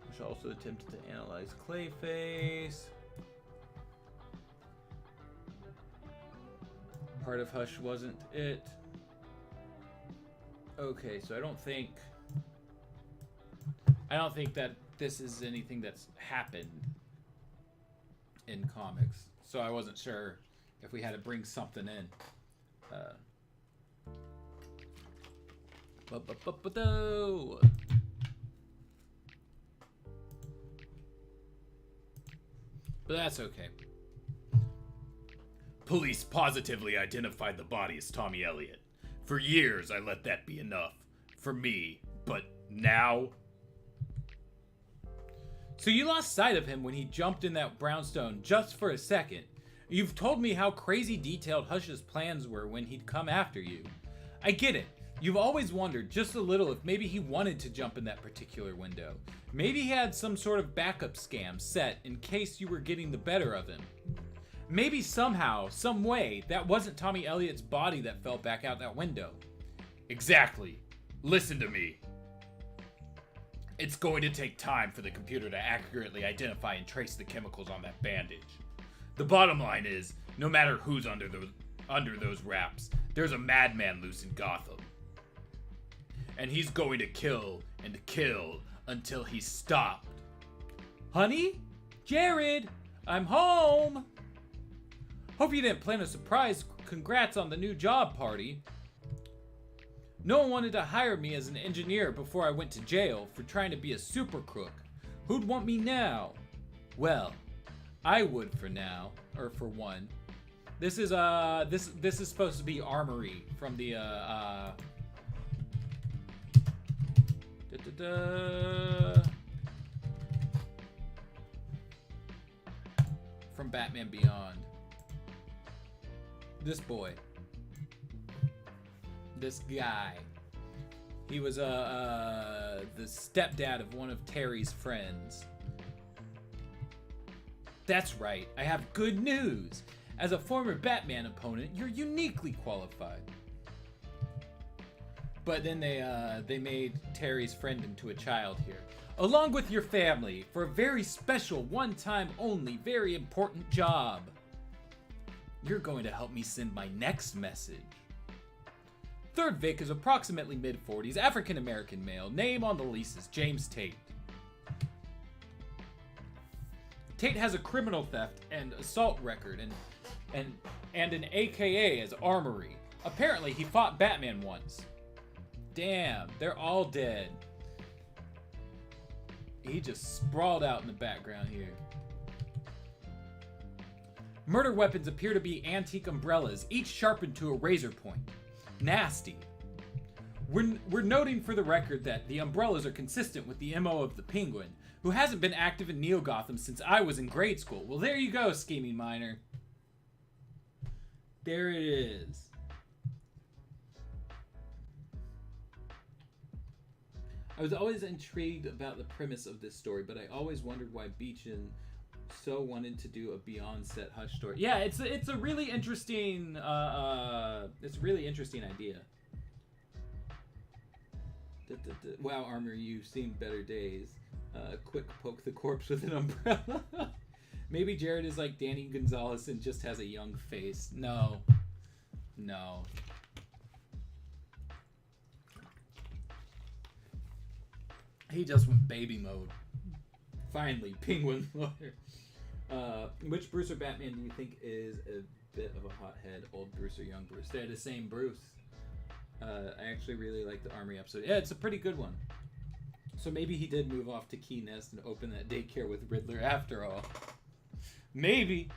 Which also attempted to analyze Clayface. Part of Hush wasn't it. Okay, so I don't think that this is anything that's happened in comics. So I wasn't sure if we had to bring something in. But that's okay. Police positively identified the body as Tommy Elliott. For years, I let that be enough for me, but now... So you lost sight of him when he jumped in that brownstone just for a second. You've told me how crazy detailed Hush's plans were when he'd come after you. I get it. You've always wondered just a little if maybe he wanted to jump in that particular window. Maybe he had some sort of backup scam set in case you were getting the better of him. Maybe somehow, some way, that wasn't Tommy Elliott's body that fell back out that window. Exactly. Listen to me. It's going to take time for the computer to accurately identify and trace the chemicals on that bandage. The bottom line is, no matter who's under those wraps, there's a madman loose in Gotham. And he's going to kill and kill until he's stopped. Honey? Jared? I'm home! Hope you didn't plan a surprise congrats on the new job party. No one wanted to hire me as an engineer before I went to jail for trying to be a super crook. Who'd want me now? Well, I would for now, or for one. This is this is supposed to be Armory from the from Batman Beyond. This boy. This guy. He was the stepdad of one of Terry's friends. That's right, I have good news. As a former Batman opponent, you're uniquely qualified. But then they made Terry's friend into a child here. Along with your family, for a very special, one-time only, very important job. You're going to help me send my next message. Third Vic is approximately mid-40s, African-American male. Name on the lease is James Tate. Tate has a criminal theft and assault record and an AKA as Armory. Apparently, he fought Batman once. Damn, they're all dead. He just sprawled out in the background here. Murder weapons appear to be antique umbrellas, each sharpened to a razor point. Nasty. We're noting for the record that the umbrellas are consistent with the MO of the Penguin, who hasn't been active in Neo-Gotham since I was in grade school. Well, there you go, scheming minor. There it is. I was always intrigued about the premise of this story, but I always wondered why Beechin so wanted to do a Beyond Set Hush story. Yeah, it's a really interesting it's a really interesting idea. Wow, Armor, you've seen better days. Quick poke the corpse with an umbrella. Maybe Jared is like Danny Gonzalez and just has a young face. No. He just went baby mode. Finally, Penguin lawyer. Which Bruce or Batman do you think is a bit of a hothead? Old Bruce or young Bruce? They're the same Bruce. I actually really like the Armory episode. Yeah, it's a pretty good one. So maybe he did move off to Key Nest and open that daycare with Riddler after all. Maybe.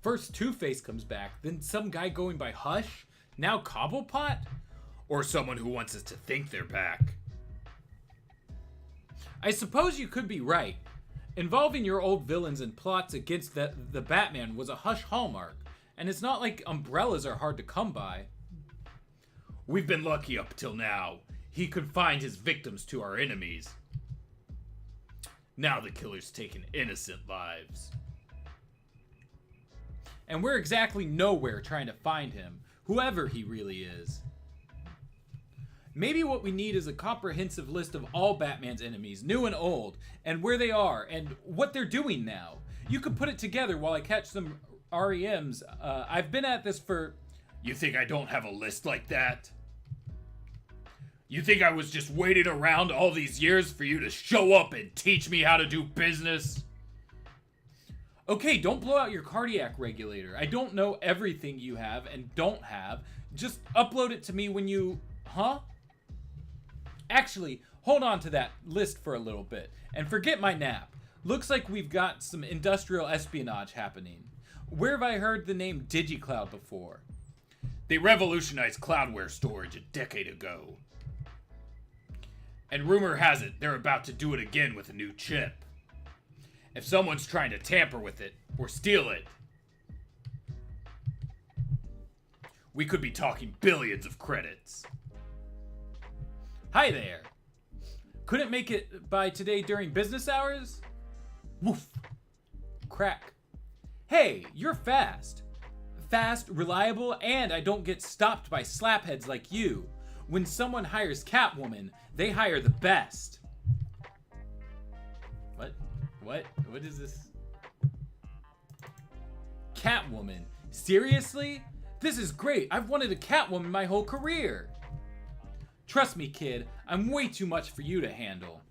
First Two-Face comes back, then some guy going by Hush, now Cobblepot? Or someone who wants us to think they're back. I suppose you could be right. Involving your old villains and plots against the Batman was a Hush hallmark, and it's not like umbrellas are hard to come by. We've been lucky up till now. He confined his victims to our enemies. Now the killer's taken innocent lives. And we're exactly nowhere trying to find him, whoever he really is. Maybe what we need is a comprehensive list of all Batman's enemies, new and old, and where they are, and what they're doing now. You could put it together while I catch some REMs. I've been at this for... You think I don't have a list like that? You think I was just waiting around all these years for you to show up and teach me how to do business? Okay, don't blow out your cardiac regulator. I don't know everything you have and don't have. Just upload it to me when you... Huh? Actually, hold on to that list for a little bit and forget my nap. Looks like we've got some industrial espionage happening. Where have I heard the name DigiCloud before? They revolutionized cloudware storage a decade ago. And rumor has it they're about to do it again with a new chip. If someone's trying to tamper with it or steal it, we could be talking billions of credits. Hi there. Couldn't make it by today during business hours? Woof. Crack. Hey, you're fast. Fast, reliable, and I don't get stopped by slapheads like you. When someone hires Catwoman, they hire the best. What? What is this? Catwoman? Seriously? This is great. I've wanted a Catwoman my whole career. Trust me, kid, I'm way too much for you to handle.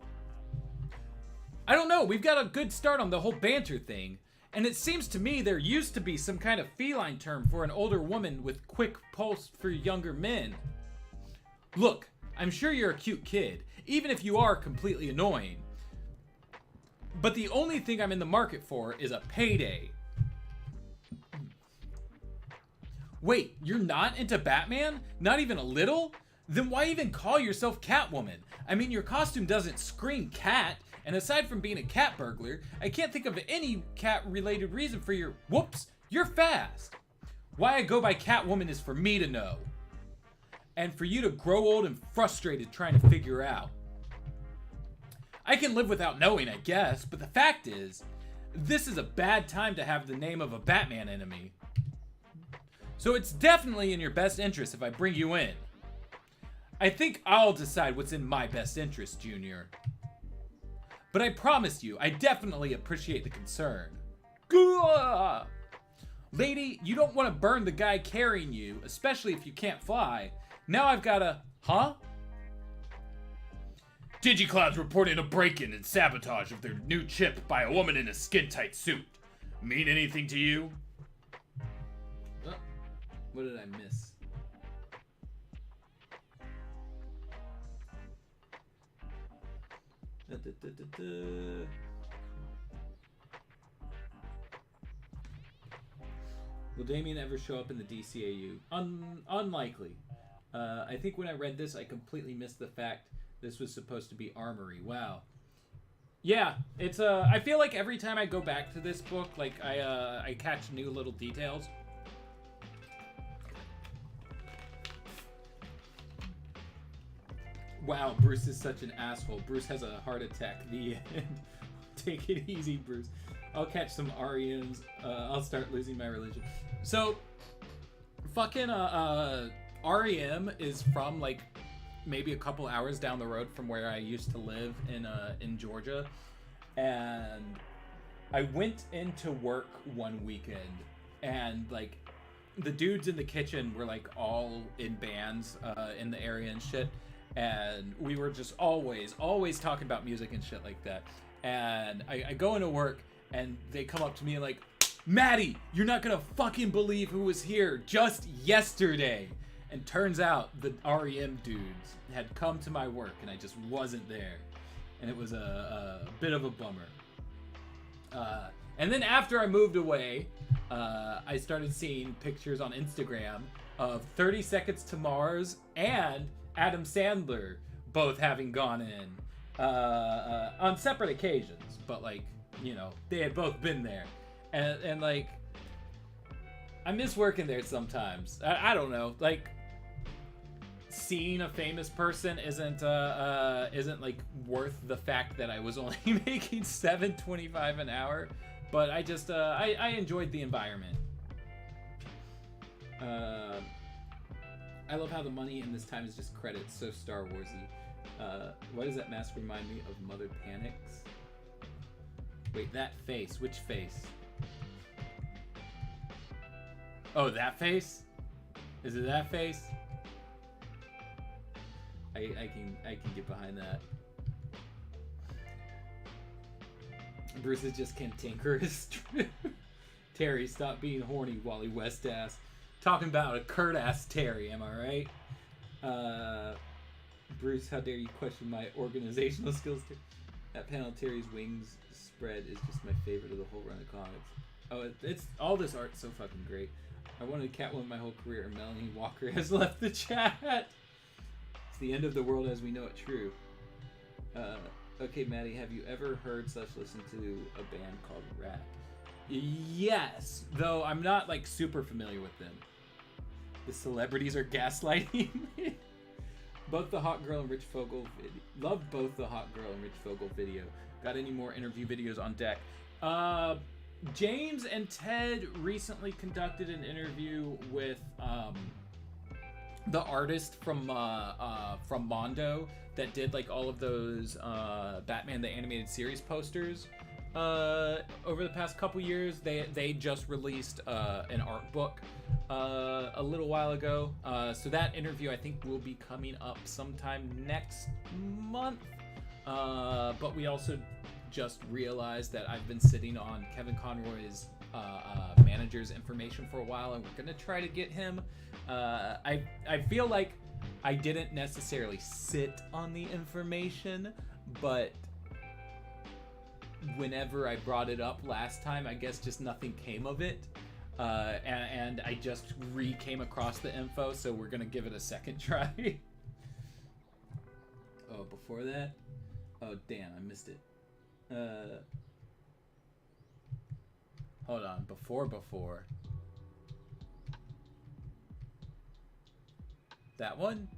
I don't know, we've got a good start on the whole banter thing. And it seems to me there used to be some kind of feline term for an older woman with quick pulse for younger men. Look, I'm sure you're a cute kid, even if you are completely annoying. But the only thing I'm in the market for is a payday. Wait, you're not into Batman? Not even a little? Then why even call yourself Catwoman? I mean, your costume doesn't scream cat, and aside from being a cat burglar, I can't think of any cat-related reason for your... Whoops, you're fast. Why I go by Catwoman is for me to know. And for you to grow old and frustrated trying to figure out. I can live without knowing, I guess, but the fact is, this is a bad time to have the name of a Batman enemy. So it's definitely in your best interest if I bring you in. I think I'll decide what's in my best interest, Junior. But I promise you, I definitely appreciate the concern. Gah! Lady, you don't want to burn the guy carrying you, especially if you can't fly. Now I've got a... Huh? DigiCloud's reported a break-in and sabotage of their new chip by a woman in a skin-tight suit. Mean anything to you? Oh, what did I miss? Will Damien ever show up in the DCAU? Unlikely. I think when I read this, I completely missed the fact this was supposed to be Armory. Wow. Yeah, it's I feel like every time I go back to this book, like I catch new little details. Wow, Bruce is such an asshole. Bruce has a heart attack. The end. Take it easy, Bruce. I'll catch some REMs. I'll start losing my religion. So, fucking REM is from like maybe a couple hours down the road from where I used to live in Georgia, and I went into work one weekend, and like the dudes in the kitchen were like all in bands in the area and shit, and we were just always talking about music and shit like that. And I go into work, and they come up to me like, Mattie, you're not gonna fucking believe who was here just yesterday. And turns out the REM dudes had come to my work, and I just wasn't there. And it was a bit of a bummer. And then after I moved away, I started seeing pictures on Instagram of 30 Seconds to Mars and Adam Sandler both having gone in on separate occasions. But, like, you know, they had both been there. And like, I miss working there sometimes. I don't know. Like, seeing a famous person isn't like worth the fact that I was only making $7.25 an hour, but I just I enjoyed the environment. I love how the money in this time is just credits, so Star Warsy. Why does that mask remind me of Mother Panics? Wait, that face. Which face? Oh, that face? Is it that face? I can get behind that. Bruce is just cantankerous. Terry, stop being horny, Wally West ass. Talking about a Kurt ass Terry, am I right? Bruce, how dare you question my organizational skills? That panel, Terry's wings spread, is just my favorite of the whole run of comics. Oh, it's all this art's so fucking great. I wanted Catwoman my whole career, and Melanie Walker has left the chat. It's the end of the world as we know it true. Okay, Mattie, have you ever heard / listened to a band called Rat? Yes, though I'm not like super familiar with them. The celebrities are gaslighting me. Both the Hot Girl and Rich Fogel video. Love both the Hot Girl and Rich Fogel video. Got any more interview videos on deck? James and Ted recently conducted an interview with the artist from Mondo that did like all of those Batman the Animated Series posters over the past couple years. They just released an art book a little while ago, so that interview I think will be coming up sometime next month. But we also just realized that I've been sitting on Kevin Conroy's manager's information for a while, and we're gonna try to get him. I feel like I didn't necessarily sit on the information, but whenever I brought it up last time, I guess just nothing came of it. And I just came across the info, so we're gonna give it a second try. Oh, before that? Oh, damn, I missed it. Hold on, before. That one?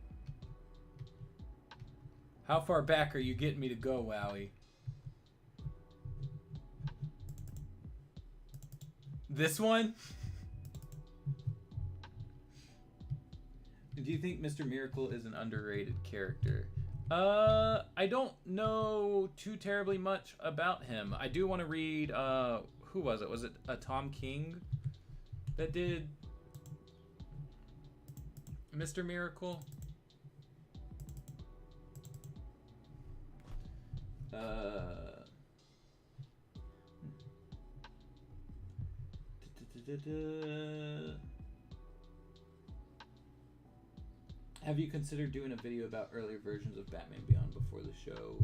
How far back are you getting me to go, Wowie? This one? Do you think Mr. Miracle is an underrated character? I don't know too terribly much about him. I do want to read, who was it? Was it Tom King that did Mr. Miracle? Have you considered doing a video about earlier versions of Batman Beyond before the show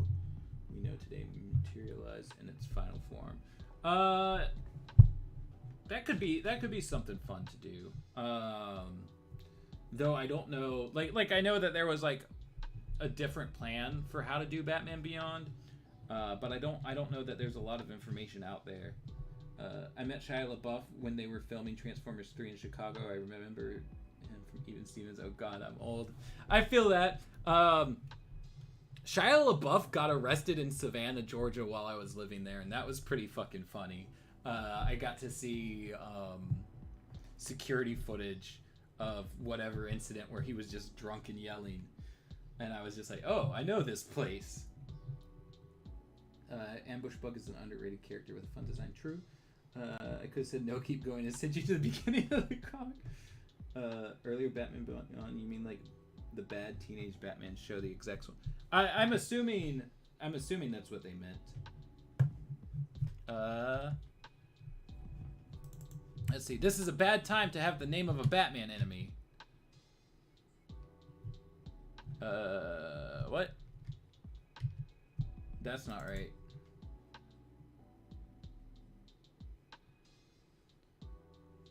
we know today materialized in its final form? That could be something fun to do. Though I don't know, like I know that there was like a different plan for how to do Batman Beyond, but I don't know that there's a lot of information out there. I met Shia LaBeouf when they were filming Transformers 3 in Chicago. I remember him from Even Stevens. Oh God, I'm old. I feel that. Shia LaBeouf got arrested in Savannah, Georgia while I was living there, and that was pretty fucking funny. I got to see security footage of whatever incident where he was just drunk and yelling, and I was just like, oh, I know this place. Ambush Bug is an underrated character with a fun design. True. I could have said no, keep going, and sent you to the beginning of the comic. Earlier Batman Beyond, you mean like the bad teenage Batman show, the execs one? I'm assuming that's what they meant. Let's see. This is a bad time to have the name of a Batman enemy. What? That's not right.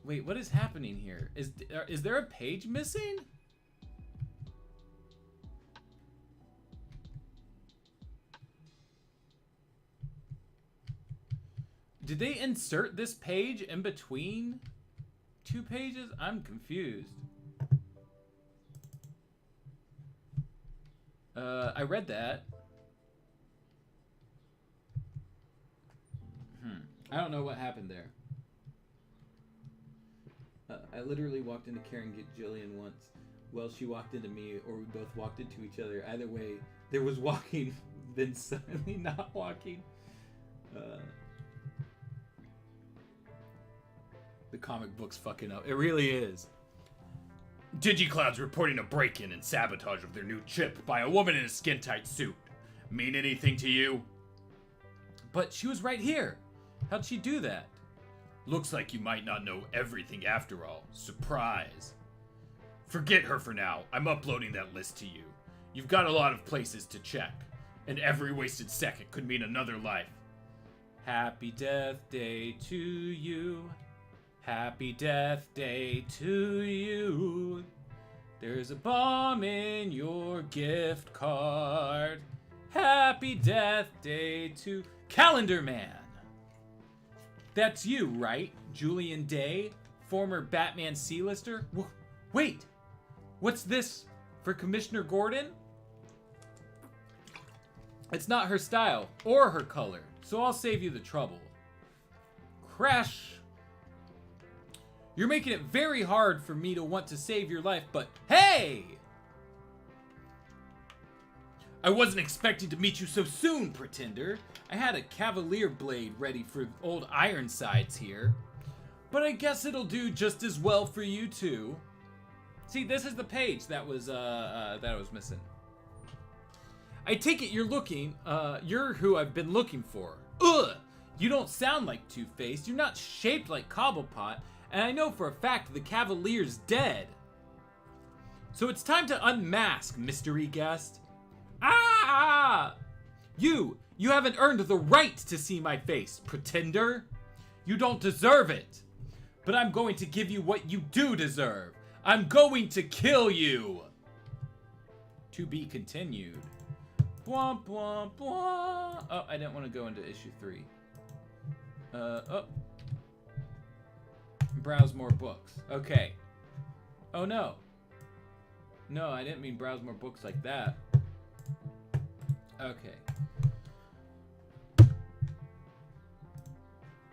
Wait, what is happening here? Is there a page missing? Did they insert this page in between two pages? I'm confused. I read that. I don't know what happened there. I literally walked into Karen Gillian once. Well, she walked into me, or we both walked into each other. Either way, there was walking, then suddenly not walking. The comic book's fucking up. It really is. DigiCloud's reporting a break-in and sabotage of their new chip by a woman in a skin-tight suit. Mean anything to you? But she was right here. How'd she do that? Looks like you might not know everything after all. Surprise. Forget her for now. I'm uploading that list to you. You've got a lot of places to check, and every wasted second could mean another life. Happy Death Day to you. Happy Death Day to you. There's a bomb in your gift card. Happy Death Day to Calendar Man. That's you, right? Julian Day, former Batman C-lister? Wait, what's this for Commissioner Gordon? It's not her style or her color, so I'll save you the trouble. Crash. You're making it very hard for me to want to save your life, but hey! I wasn't expecting to meet you so soon, Pretender. I had a Cavalier blade ready for old Ironsides here. But I guess it'll do just as well for you too. See, this is the page that was missing. I take it you're who I've been looking for. Ugh! You don't sound like Two-Face, you're not shaped like Cobblepot, and I know for a fact the Cavalier's dead. So it's time to unmask, mystery guest. Ah! You haven't earned the right to see my face, pretender. You don't deserve it. But I'm going to give you what you do deserve. I'm going to kill you. To be continued. Blah, blah, blah. Oh, I didn't want to go into issue 3. Oh. Browse more books. Okay. Oh, no. No, I didn't mean browse more books like that. Okay.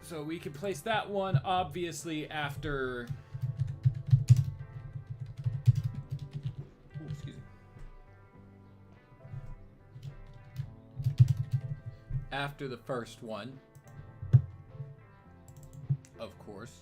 So we can place that one, obviously, after... Ooh, excuse me. After the first one. Of course.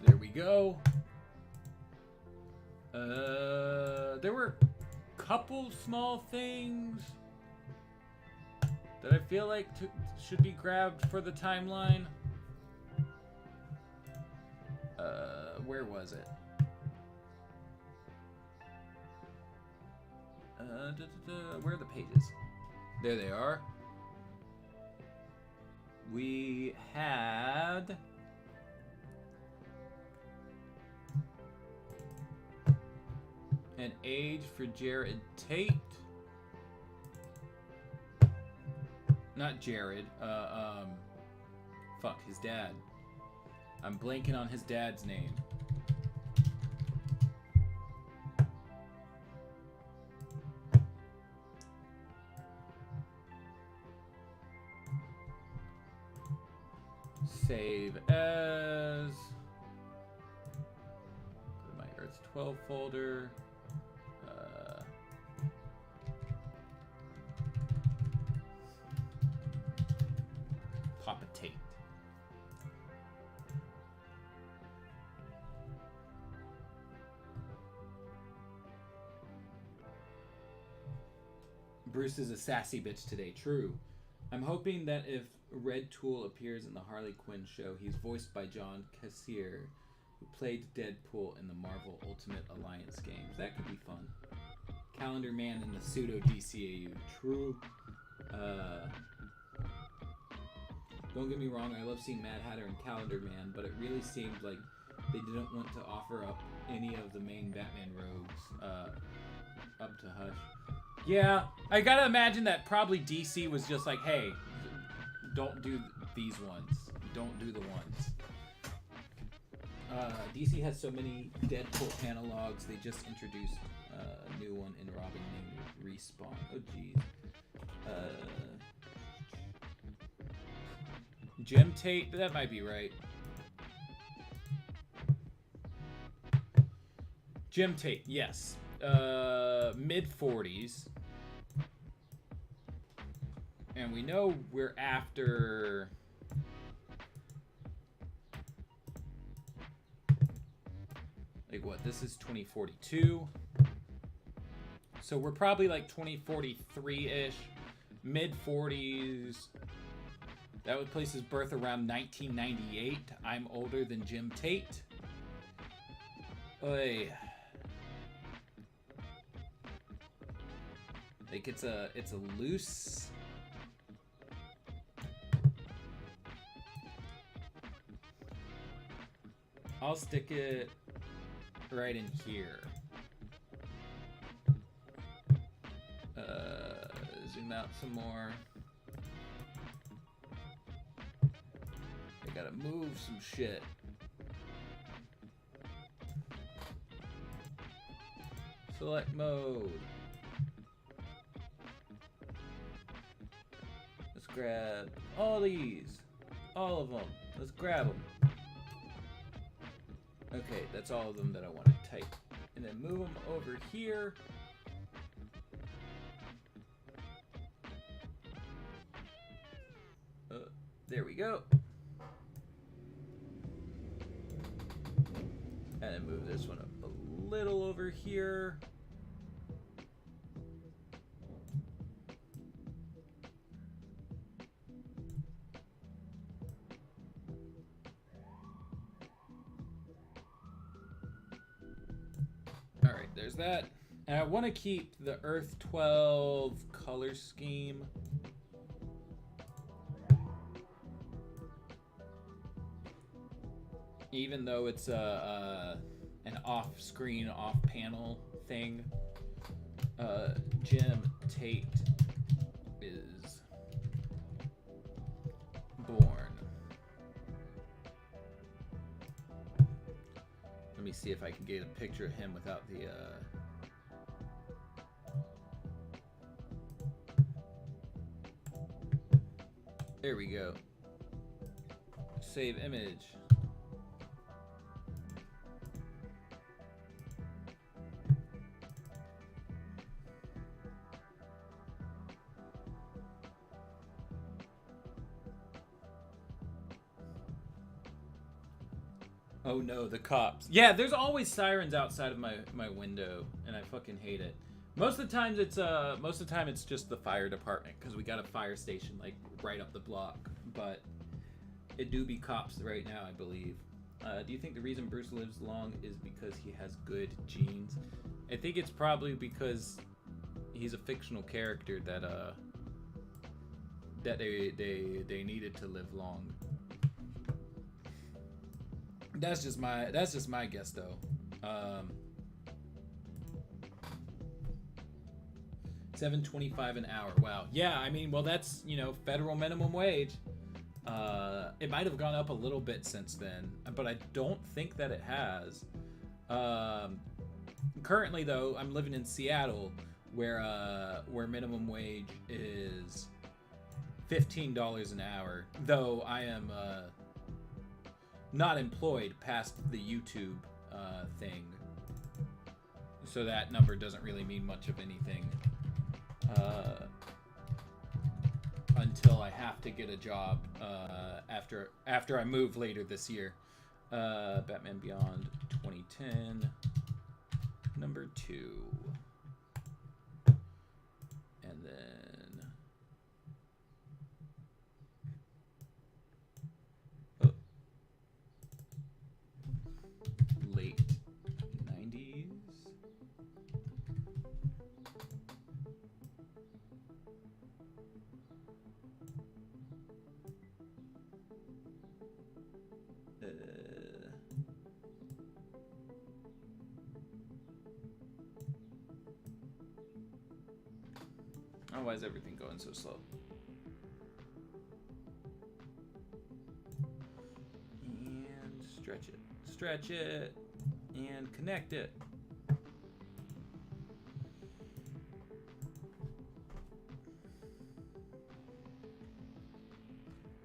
There we go. There were a couple small things that I feel like should be grabbed for the timeline. Where was it? Where are the pages? There they are. We had... An age for Jared Tate. Not Jared. Fuck, his dad. I'm blanking on his dad's name. Save as. Go to my Earth 12 folder. Papa Tate. Bruce is a sassy bitch today. True. I'm hoping that if Red Tool appears in the Harley Quinn show, he's voiced by John Cassier, who played Deadpool in the Marvel Ultimate Alliance games. That could be fun. Calendar Man in the pseudo DCAU. True. Don't get me wrong, I love seeing Mad Hatter and Calendar Man, but it really seemed like they didn't want to offer up any of the main Batman rogues up to Hush. Yeah, I gotta imagine that probably DC was just like, hey, don't do these ones. Don't do the ones. DC has so many Deadpool analogs, they just introduced a new one in Robin named Respawn. Oh, jeez. Jim Tate, that might be right. Jim Tate, yes. Mid-40s. And we know we're after... Like what, this is 2042. So we're probably like 2043-ish. Mid-40s. That would place his birth around 1998. I'm older than Jim Tate. Oy. Like it's a loose... I'll stick it right in here. Zoom out some more. I gotta move some shit. Select mode. Let's grab all these. All of them. Let's grab them. Okay, that's all of them that I want to type. And then move them over here. There we go. And then move this one up a little over here. All right, there's that. And I want to keep the Earth 12 color scheme. Even though it's an off-screen, off-panel thing, Jim Tate is born. Let me see if I can get a picture of him without the... There we go. Save image. Oh no, the cops. Yeah, there's always sirens outside of my window, and I fucking hate it. Most of the time it's just the fire department, because we got a fire station like right up the block. But it do be cops right now, I believe. Do you think the reason Bruce lives long is because he has good genes? I think it's probably because he's a fictional character that they needed to live long. That's just my guess though. $7.25 an hour. Wow. Yeah, I mean, well, that's, you know, federal minimum wage. It might have gone up a little bit since then, but I don't think that it has. Currently though, I'm living in Seattle, where minimum wage is $15 an hour, though I am not employed past the YouTube thing, so that number doesn't really mean much of anything until I have to get a job after I move later this year. Batman Beyond 2010, number 2, and then late 90s. Oh, why is everything going so slow? And stretch it, and connect it.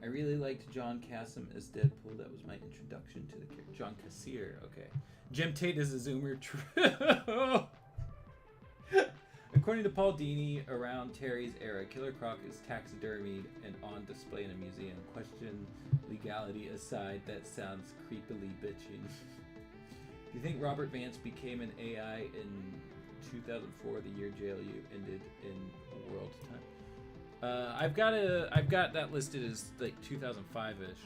I really liked John Kasem as Deadpool. That was my introduction to the character. John Kassir, okay. Jim Tate is a Zoomer. True. According to Paul Dini, around Terry's era, Killer Croc is taxidermied and on display in a museum. Question legality aside, that sounds creepily bitching. Do you think Robert Vance became an AI in 2004, the year JLU ended in world time? I've got that listed as like 2005-ish.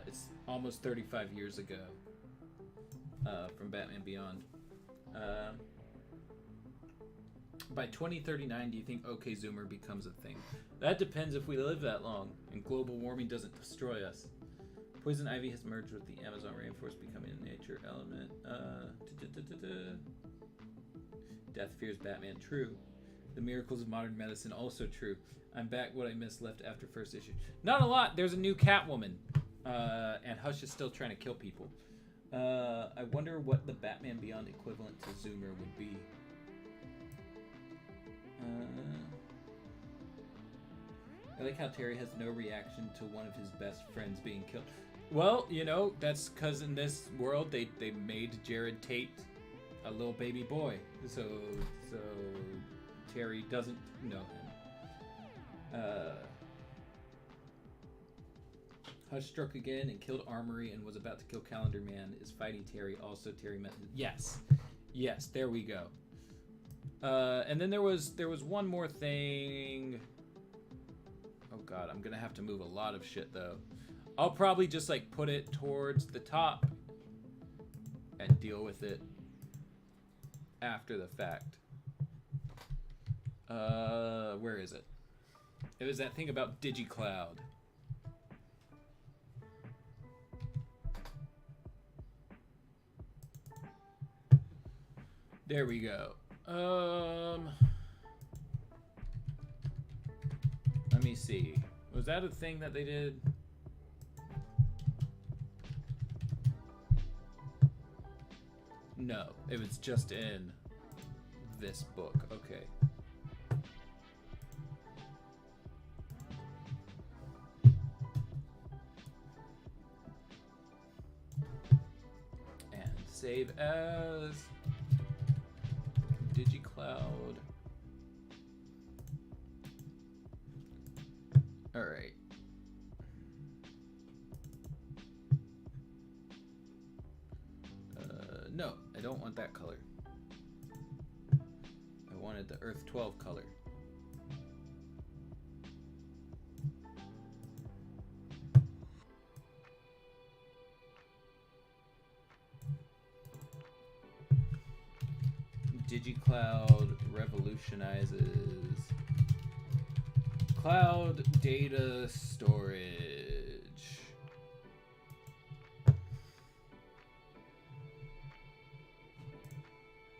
It's almost 35 years ago from Batman Beyond. By 2039, do you think OK Zoomer becomes a thing? That depends if we live that long and global warming doesn't destroy us. Poison ivy has merged with the Amazon rainforest, becoming a nature element. Death fears Batman, true. The miracles of modern medicine, also true. I'm back, what I missed left after first issue. Not a lot. There's a new Catwoman. And Hush is still trying to kill people. I wonder what the Batman Beyond equivalent to Zoomer would be. I like how Terry has no reaction to one of his best friends being killed. Well, you know, that's because in this world they made Jared Tate a little baby boy, so Terry doesn't know him. Hush struck again and killed Armory and was about to kill Calendar Man. Is fighting Terry. Also, Terry met... Yes. Yes, there we go. And then there was one more thing. Oh god, I'm gonna have to move a lot of shit though. I'll probably just like put it towards the top and deal with it after the fact. Where is it? It was that thing about DigiCloud. There we go. Let me see. Was that a thing that they did? No, it was just in this book. Okay. And save as DigiCloud. All right. No, I don't want that color. I wanted the Earth 12 color. DigiCloud revolutionizes cloud data storage.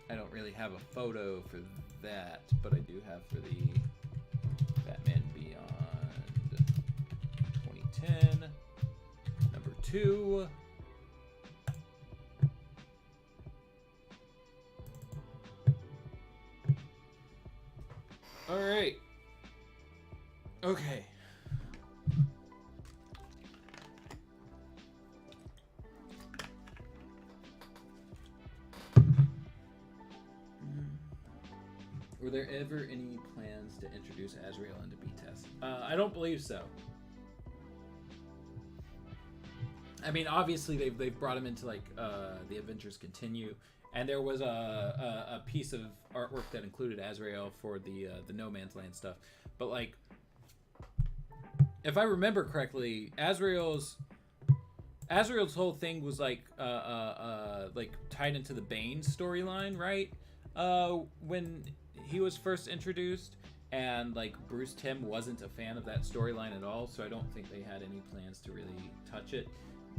I don't really have a photo for that, but I do have for the Batman Beyond 2010, number 2. All right. Okay. Were there ever any plans to introduce Azrael into B-Test? I don't believe so. I mean, obviously they've brought him into like the Adventures Continue, and there was a piece of artwork that included Azrael for the No Man's Land stuff. But like, if I remember correctly, Azrael's whole thing was like tied into the Bane storyline, right? When he was first introduced, and like Bruce Timm wasn't a fan of that storyline at all, so I don't think they had any plans to really touch it.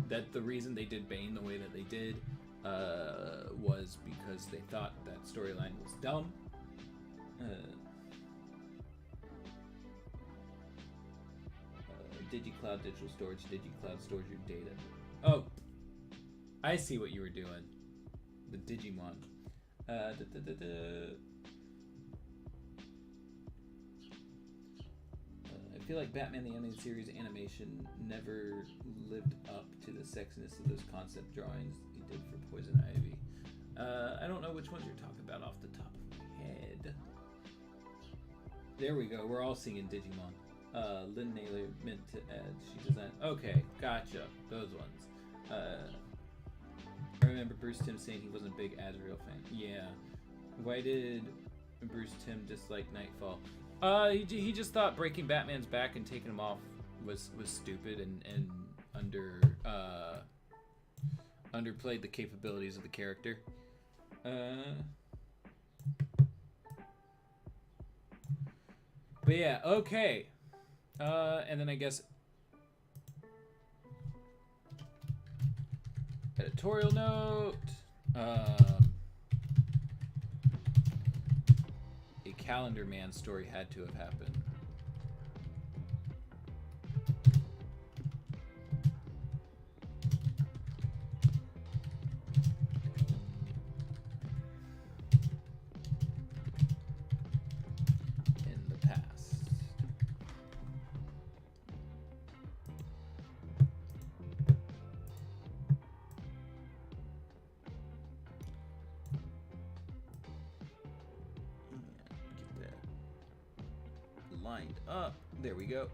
That the reason they did Bane the way that they did was because they thought that storyline was dumb. DigiCloud digital storage. DigiCloud stores your data. Oh, I see what you were doing. The Digimon. I feel like Batman the Animated Series animation never lived up to the sexiness of those concept drawings he did for Poison Ivy. I don't know which ones you're talking about off the top of my head. There we go. We're all singing Digimon. Lynn Naylor meant to add. She designed. Okay, gotcha. Those ones. I remember Bruce Timm saying he wasn't a big Azrael fan. Yeah. Why did Bruce Timm dislike Nightfall? He just thought breaking Batman's back and taking him off was stupid and underplayed the capabilities of the character. But yeah, okay. And then I guess editorial note. A Calendar Man story had to have happened. In the past. Lined up. There we go.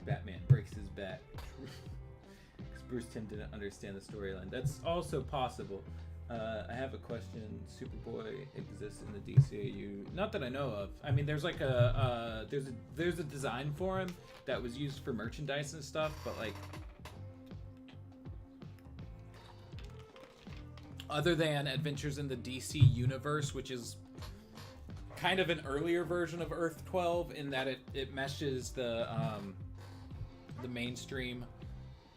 Batman breaks his back. Because Bruce Timm didn't understand the storyline. That's also possible. I have a question. Superboy exists in the DCAU. Not that I know of. I mean, there's like there's a design for him that was used for merchandise and stuff, but like, other than Adventures in the DC Universe, which is kind of an earlier version of Earth 12 in that it meshes the mainstream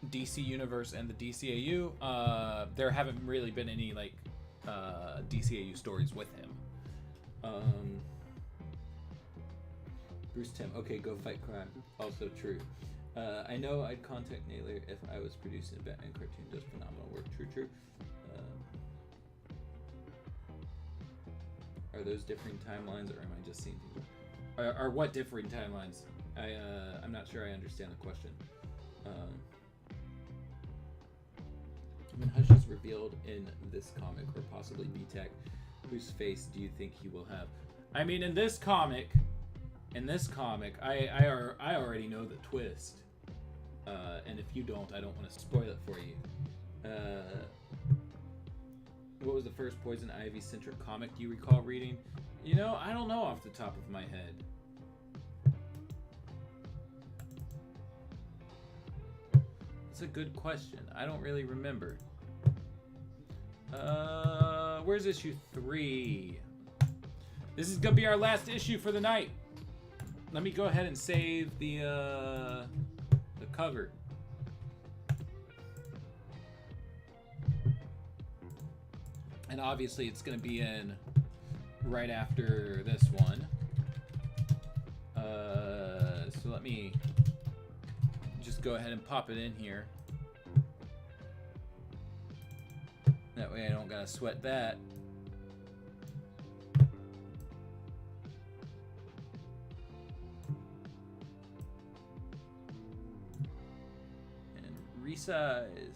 DC Universe and the DCAU. There haven't really been any like DCAU stories with him. Bruce Timm, okay, go fight crime. Also true. I know I'd contact Naylor if I was producing a Batman cartoon. Does phenomenal work. True. Are those differing timelines, or am I just seeing things? Are what differing timelines? I'm not sure I understand the question. When Hush is revealed in this comic, or possibly BTAC, whose face do you think he will have? I mean, in this comic, I already know the twist. And if you don't, I don't want to spoil it for you. What was the first Poison Ivy centric comic you recall reading? You know, I don't know off the top of my head. That's a good question. I don't really remember. Where's issue 3? This is gonna be our last issue for the night. Let me go ahead and save the cover. And obviously it's gonna be in right after this one. So let me just go ahead and pop it in here. That way I don't gotta sweat that. And resize.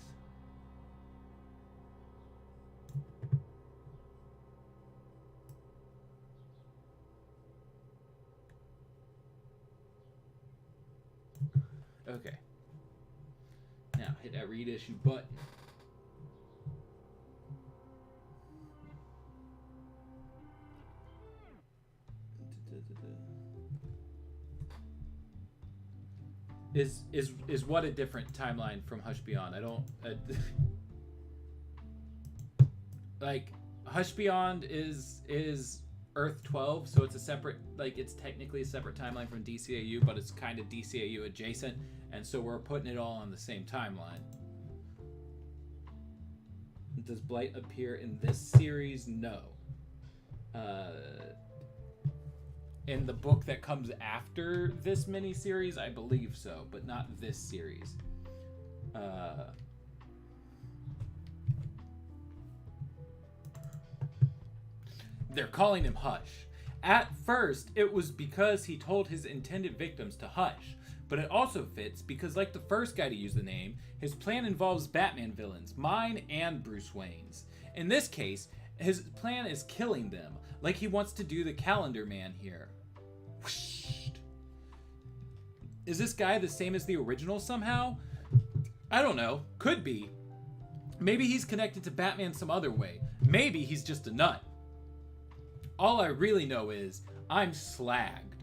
Okay. Now hit that read issue button. Is what a different timeline from Hush Beyond? I don't like Hush Beyond is Earth 12, so it's a separate, like, it's technically a separate timeline from DCAU, but it's kind of DCAU adjacent, and so we're putting it all on the same timeline. Does Blight appear in this series? No. In the book that comes after this miniseries, I believe so, but not this series. They're calling him Hush. At first, it was because he told his intended victims to hush, but it also fits because, like the first guy to use the name, his plan involves Batman villains, mine and Bruce Wayne's. In this case, his plan is killing them, like he wants to do the Calendar Man here. Whoosh. Is this guy the same as the original somehow? I don't know. Could be. Maybe he's connected to Batman some other way. Maybe he's just a nut. All I really know is I'm slagged.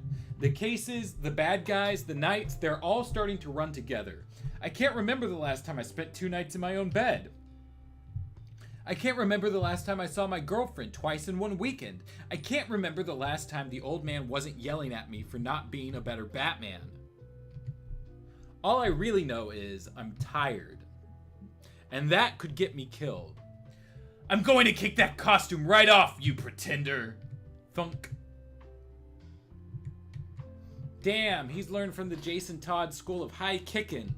The cases, the bad guys, the nights, they're all starting to run together. I can't remember the last time I spent 2 nights in my own bed. I can't remember the last time I saw my girlfriend twice in 1 weekend. I can't remember the last time the old man wasn't yelling at me for not being a better Batman. All I really know is I'm tired. And that could get me killed. I'm going to kick that costume right off, you pretender. Thunk. Damn, he's learned from the Jason Todd school of high kicking.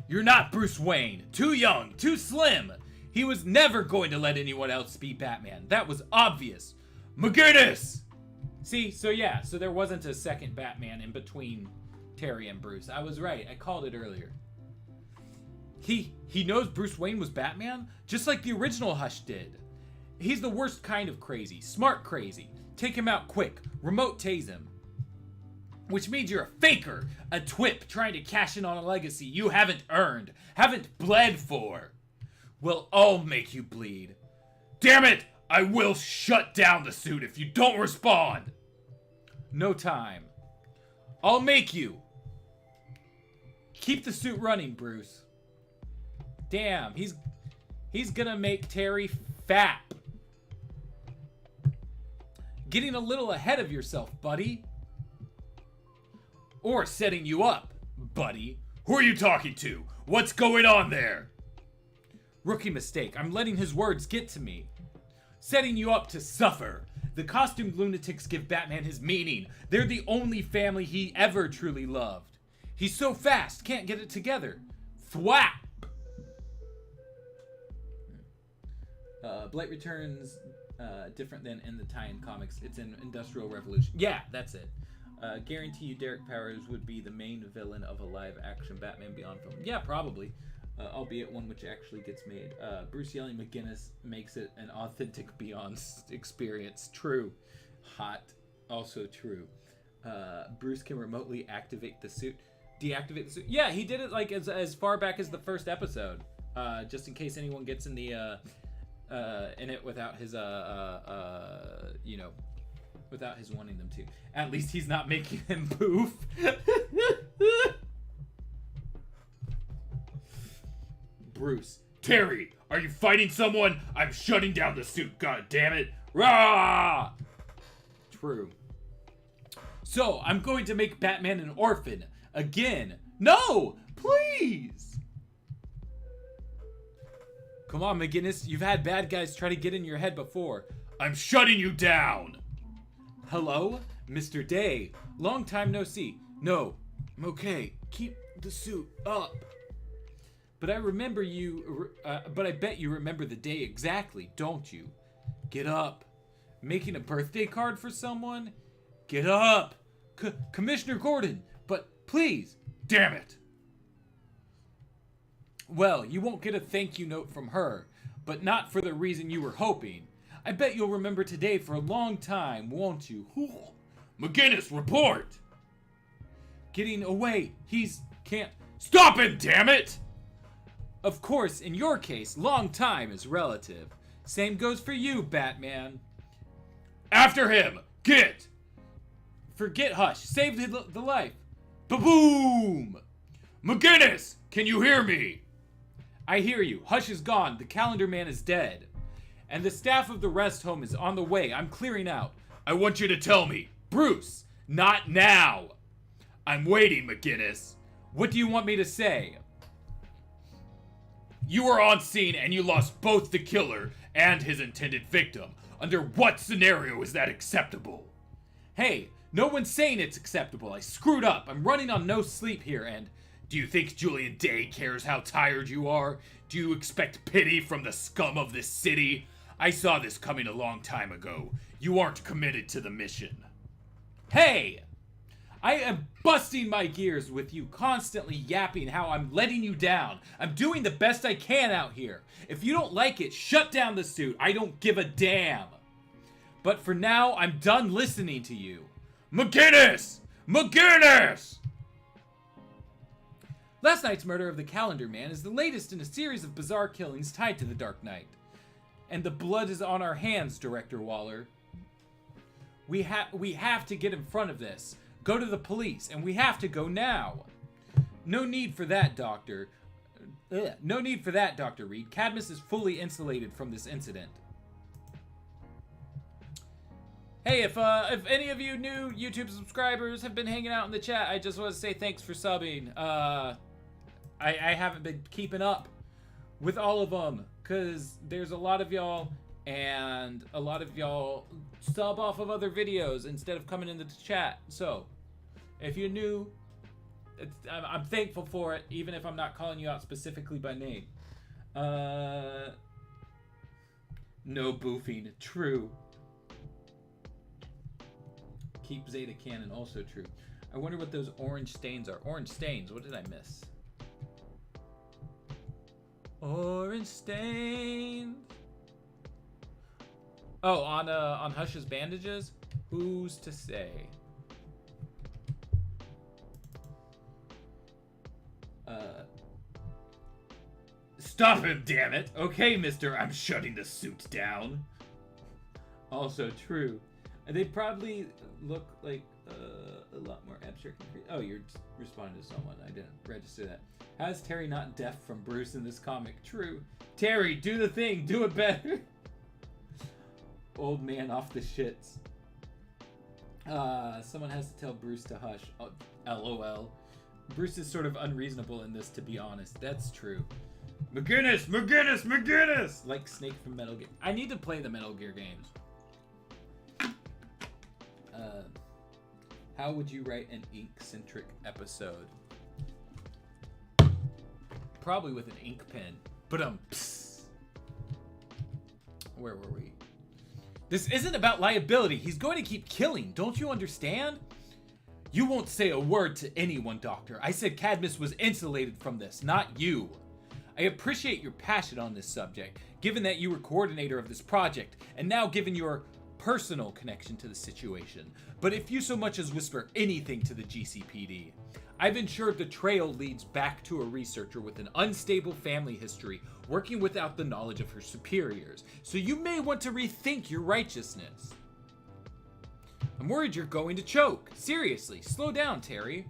You're not Bruce Wayne. Too young, too slim. He was never going to let anyone else be Batman. That was obvious. McGinnis! See, so there wasn't a second Batman in between Terry and Bruce. I was right. I called it earlier. He knows Bruce Wayne was Batman, just like the original Hush did. He's the worst kind of crazy. Smart crazy. Take him out quick. Remote tase him. Which means you're a faker, a twip trying to cash in on a legacy you haven't earned, haven't bled for. Well, I'll make you bleed. Damn it! I will shut down the suit if you don't respond! No time. I'll make you. Keep the suit running, Bruce. Damn, he's gonna make Terry fat. Getting a little ahead of yourself, buddy. Or setting you up, buddy. Who are you talking to? What's going on there? Rookie mistake. I'm letting his words get to me. Setting you up to suffer. The costumed lunatics give Batman his meaning. They're the only family he ever truly loved. He's so fast, can't get it together. Thwap! Blight Returns, different than in the tie-in comics. It's an Industrial Revolution. Yeah, that's it. Guarantee you Derek Powers would be the main villain of a live-action Batman Beyond film. Yeah, probably. Albeit one which actually gets made. Bruce yelling McGinnis makes it an authentic Beyond experience. True. Hot. Also true. Bruce can remotely activate the suit. Deactivate the suit. Yeah, he did it like as far back as the first episode. Just in case anyone gets in the in it without his you know, without his wanting them to. At least he's not making him poof. Bruce. Terry, are you fighting someone? I'm shutting down the suit, god damn it. Rah! True. So, I'm going to make Batman an orphan. Again. No! Please! Come on, McGinnis. You've had bad guys try to get in your head before. I'm shutting you down! Hello? Mr. Day. Long time no see. No. I'm okay. Keep the suit up. But I remember you, but I bet you remember the day exactly, don't you? Get up. Making a birthday card for someone? Get up. Commissioner Gordon, but please. Damn it. Well, you won't get a thank you note from her, but not for the reason you were hoping. I bet you'll remember today for a long time, won't you? McGinnis, report. Getting away. Can't. Stop him, damn it! Of course, in your case, long time is relative. Same goes for you, Batman. After him! Get! Forget Hush. Save the life. Ba-boom! McGinnis! Can you hear me? I hear you. Hush is gone. The Calendar Man is dead. And the staff of the rest home is on the way. I'm clearing out. I want you to tell me. Bruce! Not now! I'm waiting, McGinnis. What do you want me to say? You were on scene and you lost both the killer and his intended victim. Under what scenario is that acceptable? Hey, no one's saying it's acceptable. I screwed up. I'm running on no sleep here and... Do you think Julian Day cares how tired you are? Do you expect pity from the scum of this city? I saw this coming a long time ago. You aren't committed to the mission. Hey! I am busting my gears with you constantly yapping how I'm letting you down. I'm doing the best I can out here. If you don't like it, shut down the suit. I don't give a damn. But for now, I'm done listening to you. McGinnis! McGinnis! Last night's murder of the Calendar Man is the latest in a series of bizarre killings tied to the Dark Knight. And the blood is on our hands, Director Waller. We have to get in front of this. Go to the police, and we have to go now. No need for that, Doctor. No need for that, Dr. Reed. Cadmus is fully insulated from this incident. Hey, if any of you new YouTube subscribers have been hanging out in the chat, I just want to say thanks for subbing. I haven't been keeping up with all of them, because there's a lot of y'all, and a lot of y'all sub off of other videos instead of coming into the chat. So, if you're new, I'm thankful for it, even if I'm not calling you out specifically by name. No boofing. True. Keep Zeta canon. Also true. I wonder what those orange stains are. Orange stains. What did I miss? Orange stains. Oh, on Hush's bandages? Who's to say? Stop him, damn it! Okay, mister, I'm shutting the suit down. Also true. They probably look like a lot more abstract. Oh, you're responding to someone. I didn't register that. How is Terry not deaf from Bruce in this comic? True. Terry, do the thing. Do it better. Old man off the shits. Someone has to tell Bruce to hush. Oh, LOL. Bruce is sort of unreasonable in this, to be honest. That's true. McGinnis! McGinnis! McGinnis! Like Snake from Metal Gear. I need to play the Metal Gear games. How would you write an ink-centric episode? Probably with an ink pen. But where were we? This isn't about liability. He's going to keep killing. Don't you understand? You won't say a word to anyone, Doctor. I said Cadmus was insulated from this, not you. I appreciate your passion on this subject, given that you were coordinator of this project, and now given your personal connection to the situation. But if you so much as whisper anything to the GCPD, I've ensured the trail leads back to a researcher with an unstable family history, working without the knowledge of her superiors, so you may want to rethink your righteousness. I'm worried you're going to choke. Seriously, slow down, Terry.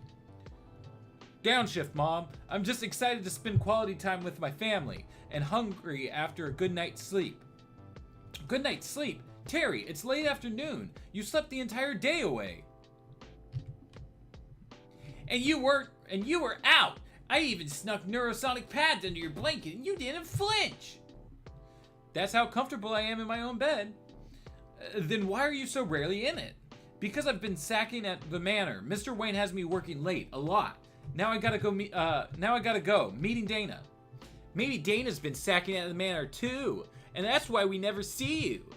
Downshift, Mom. I'm just excited to spend quality time with my family, and hungry after a good night's sleep. Good night's sleep? Terry, it's late afternoon. You slept the entire day away. And you were out. I even snuck neurosonic pads under your blanket and you didn't flinch. That's how comfortable I am in my own bed. Then why are you so rarely in it? Because I've been sacking at the manor. Mr. Wayne has me working late, a lot. Now I gotta go. Meeting Dana. Maybe Dana's been sacking at the manor too, and that's why we never see you.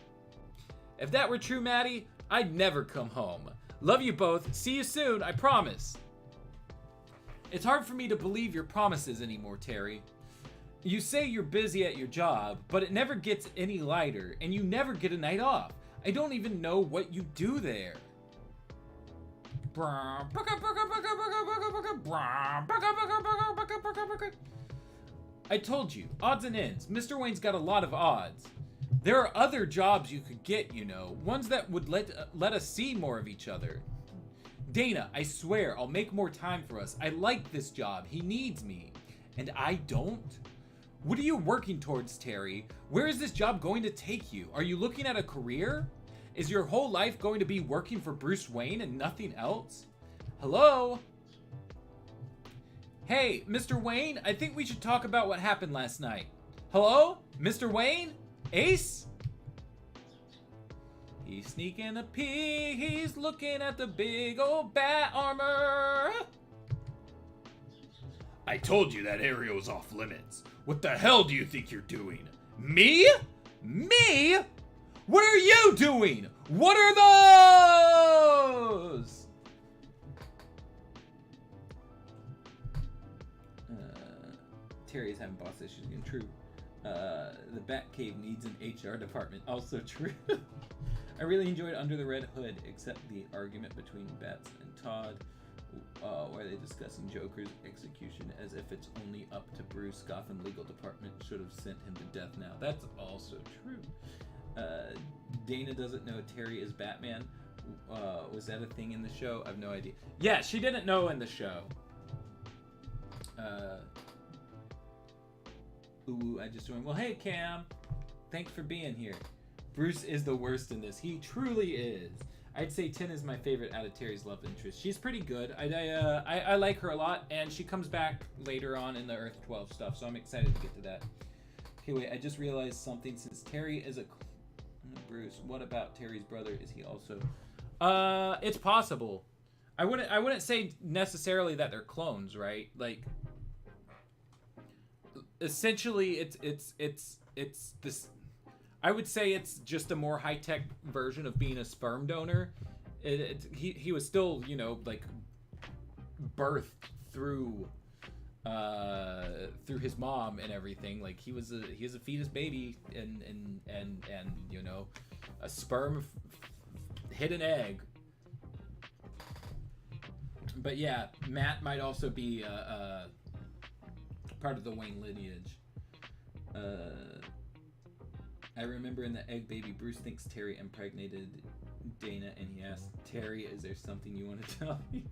If that were true, Mattie, I'd never come home. Love you both. See you soon, I promise. It's hard for me to believe your promises anymore, Terry. You say you're busy at your job, but it never gets any lighter, and you never get a night off. I don't even know what you do there. I told you, odds and ends. Mr. Wayne's got a lot of odds. There are other jobs you could get, you know, ones that would let us see more of each other. Dana, I swear, I'll make more time for us. I like this job. He needs me. And I don't? What are you working towards, Terry? Where is this job going to take you? Are you looking at a career? Is your whole life going to be working for Bruce Wayne and nothing else? Hello? Hey, Mr. Wayne, I think we should talk about what happened last night. Hello? Mr. Wayne? Ace? He's sneaking a peek, he's looking at the big old bat armor. I told you that area was off limits. What the hell do you think you're doing? Me? Me? What are you doing? What are those? Terry's having boss issues again. True. The Batcave needs an HR department. Also true. I really enjoyed Under the Red Hood, except the argument between Bats and Todd, where they discussing Joker's execution as if it's only up to Bruce. Gotham Legal Department should have sent him to death now. That's also true. Dana doesn't know Terry is Batman. Was that a thing in the show? I have no idea. Yeah, she didn't know in the show. Ooh, I just joined. Well, hey, Cam. Thanks for being here. Bruce is the worst in this. He truly is. I'd say Tin is my favorite out of Terry's love interest. She's pretty good. I like her a lot, and she comes back later on in the Earth 12 stuff, so I'm excited to get to that. Okay, wait, I just realized something. Since Terry is a Bruce, what about Terry's brother? Is he also? It's possible. I wouldn't say necessarily that they're clones, right? Like, essentially, it's this. I would say it's just a more high-tech version of being a sperm donor. He was still, you know, like birthed through his mom and everything. Like he was a fetus baby, and you know, a sperm hid an egg. But yeah, Matt might also be part of the Wayne lineage. I remember in the Egg Baby, Bruce thinks Terry impregnated Dana, and he asks, Terry, is there something you want to tell me?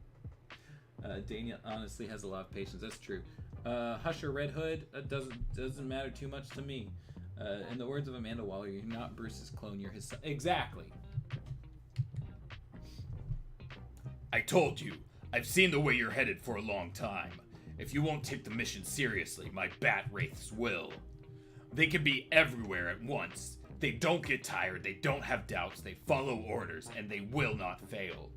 Dana honestly has a lot of patience. That's true. Husher Red Hood doesn't matter too much to me. In the words of Amanda Waller, you're not Bruce's clone, you're his son. Exactly. I told you, I've seen the way you're headed for a long time. If you won't take the mission seriously, my bat wraiths will. They can be everywhere at once. They don't get tired, they don't have doubts, they follow orders, and they will not fail.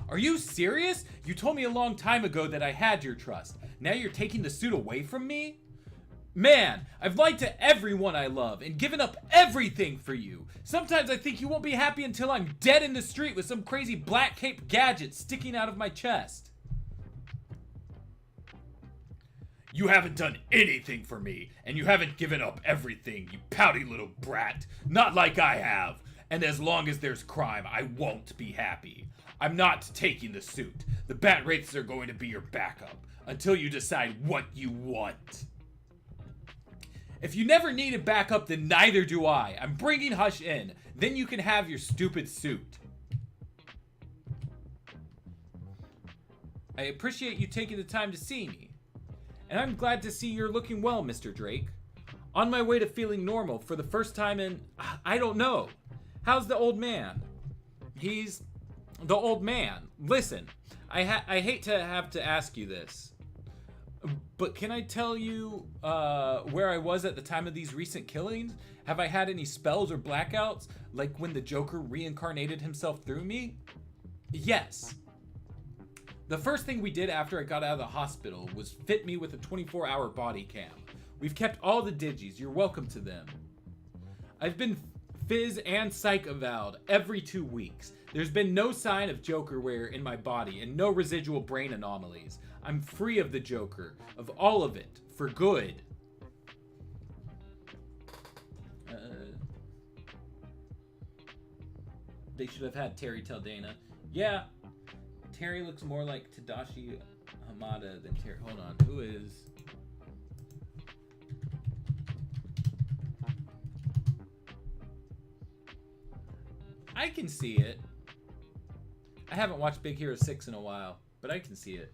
Are you serious? You told me a long time ago that I had your trust. Now you're taking the suit away from me? Man, I've lied to everyone I love and given up everything for you. Sometimes I think you won't be happy until I'm dead in the street with some crazy black cape gadget sticking out of my chest. You haven't done anything for me, and you haven't given up everything, you pouty little brat. Not like I have. And as long as there's crime, I won't be happy. I'm not taking the suit. The bat wraiths are going to be your backup until you decide what you want. If you never need a backup, then neither do I. I'm bringing Hush in. Then you can have your stupid suit. I appreciate you taking the time to see me. And I'm glad to see you're looking well, Mr. Drake. On my way to feeling normal for the first time in, I don't know. How's the old man? He's the old man. Listen, I hate to have to ask you this, but can I tell you where I was at the time of these recent killings? Have I had any spells or blackouts, like when the Joker reincarnated himself through me? Yes. The first thing we did after I got out of the hospital was fit me with a 24-hour body cam. We've kept all the digis. You're welcome to them. I've been Fizz and Psych avowed every 2 weeks. There's been no sign of Joker wear in my body and no residual brain anomalies. I'm free of the Joker, of all of it, for good. They should have had Terry tell Dana. Yeah, Terry looks more like Tadashi Hamada than Terry. Hold on, who is... I can see it. I haven't watched Big Hero 6 in a while, but I can see it.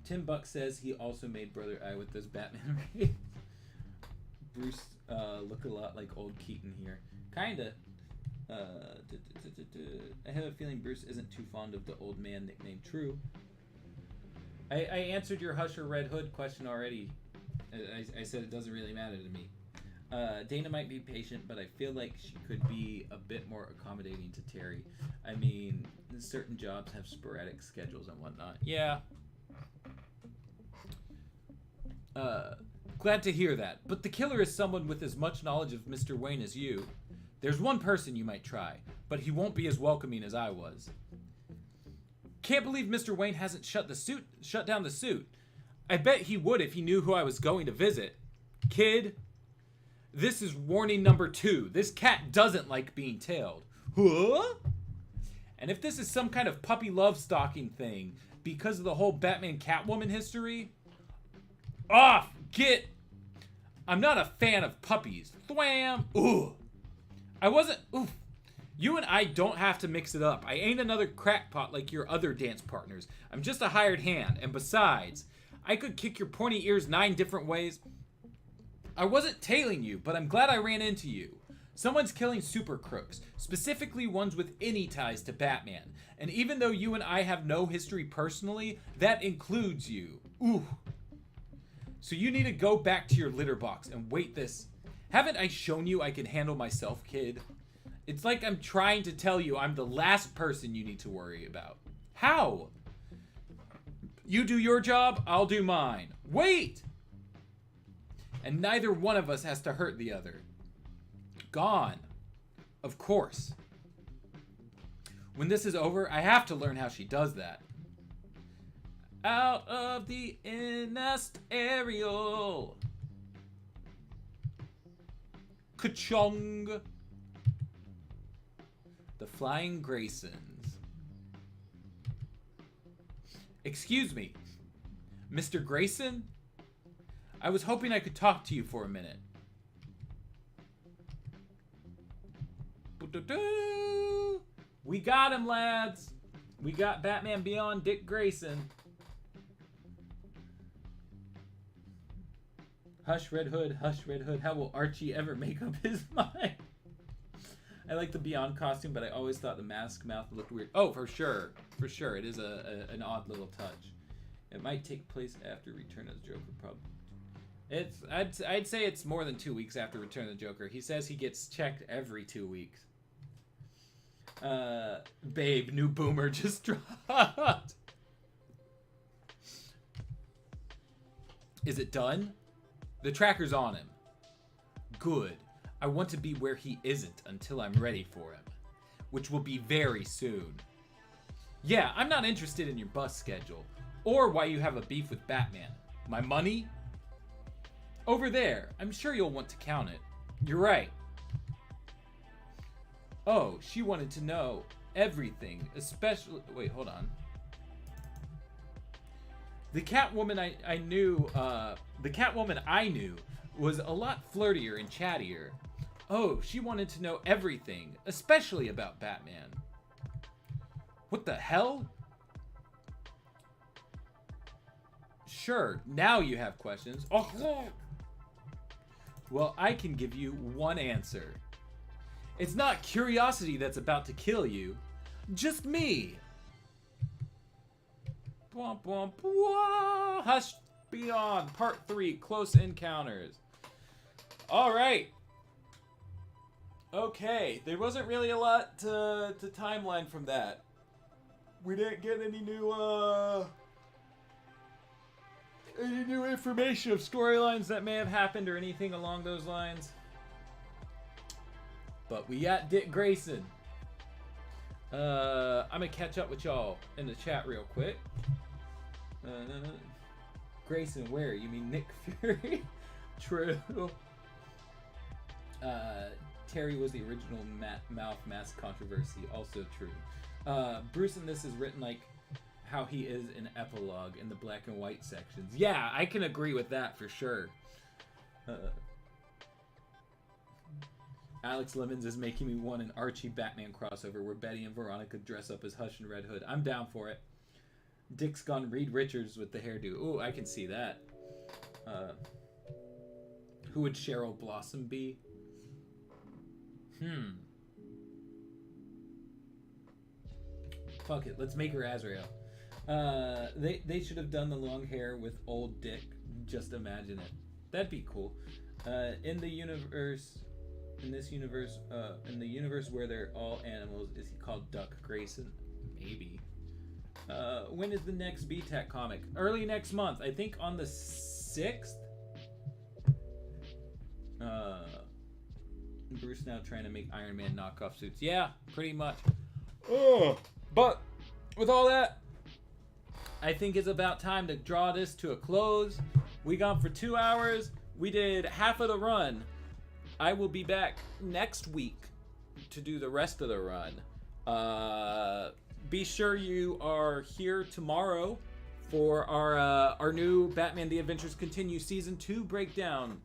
Tim Buck says he also made Brother Eye with those Batman raids. Bruce look a lot like old Keaton here. Kinda. I have a feeling Bruce isn't too fond of the old man nickname. True. I answered your Husher Red Hood question already. I said it doesn't really matter to me. Dana might be patient, but I feel like she could be a bit more accommodating to Terry. I mean, certain jobs have sporadic schedules and whatnot. Yeah. Glad to hear that. But the killer is someone with as much knowledge of Mr. Wayne as you. There's one person you might try, but he won't be as welcoming as I was. Can't believe Mr. Wayne hasn't shut down the suit. I bet he would if he knew who I was going to visit. Kid, this is warning number 2. This cat doesn't like being tailed. Huh? And if this is some kind of puppy love stalking thing because of the whole Batman Catwoman history, off, get. I'm not a fan of puppies. Thwam. Ooh. I wasn't. Oof. You and I don't have to mix it up. I ain't another crackpot like your other dance partners. I'm just a hired hand. And besides, I could kick your pointy ears 9 different ways. I wasn't tailing you, but I'm glad I ran into you. Someone's killing super crooks, specifically ones with any ties to Batman. And even though you and I have no history personally, that includes you. Ooh. So you need to go back to your litter box and wait this. Haven't I shown you I can handle myself, kid? It's like I'm trying to tell you I'm the last person you need to worry about. How? You do your job, I'll do mine. Wait! And neither one of us has to hurt the other. Gone. Of course. When this is over, I have to learn how she does that. Out of the nest aerial. Ka-chong. The Flying Graysons. Excuse me. Mr. Grayson? I was hoping I could talk to you for a minute. We got him, lads. We got Batman Beyond Dick Grayson. Hush, Red Hood. Hush, Red Hood. How will Archie ever make up his mind? I like the Beyond costume, but I always thought the mask mouth looked weird. Oh, for sure. For sure. It is an odd little touch. It might take place after Return of the Joker, probably. I'd say it's more than 2 weeks after Return of the Joker. He says he gets checked every 2 weeks. Babe, new boomer just dropped. Is it done? The tracker's on him. Good. I want to be where he isn't until I'm ready for him, which will be very soon. Yeah, I'm not interested in your bus schedule, or why you have a beef with Batman. My money? Over there. I'm sure you'll want to count it. You're right. Oh, she wanted to know everything, especially... Wait, hold on. The Catwoman I knew was a lot flirtier and chattier. Oh, she wanted to know everything, especially about Batman. What the hell? Sure, now you have questions. Oh. Well, I can give you one answer. It's not curiosity that's about to kill you, just me. Bwomp, bwomp, bwomp. Hush Beyond, Part 3, Close Encounters. All right. Okay, there wasn't really a lot to timeline from that. We didn't get any new information of storylines that may have happened or anything along those lines. But we got Dick Grayson. I'm gonna catch up with y'all in the chat real quick. Grayson, where? You mean Nick Fury? True. Terry was the original mouth mask controversy. Also true. Bruce in this is written like how he is in epilogue in the black and white sections. Yeah, I can agree with that for sure. Alex Lemons is making me want an Archie Batman crossover where Betty and Veronica dress up as Hush and Red Hood. I'm down for it. Dick's gone Reed Richards with the hairdo. Ooh, I can see that. Who would Cheryl Blossom be? Fuck it, let's make her Azrael. They should have done the long hair with old Dick. Just imagine it. That'd be cool. In the universe where they're all animals, is he called Duck Grayson? Maybe. When is the next BTAC comic? Early next month. I think on the 6th. Bruce now trying to make Iron Man knockoff suits. Yeah, pretty much. But with all that, I think it's about time to draw this to a close. We gone for 2 hours. We did half of the run. I will be back next week to do the rest of the run. Be sure you are here tomorrow for our new Batman The Adventures Continue Season 2 breakdown.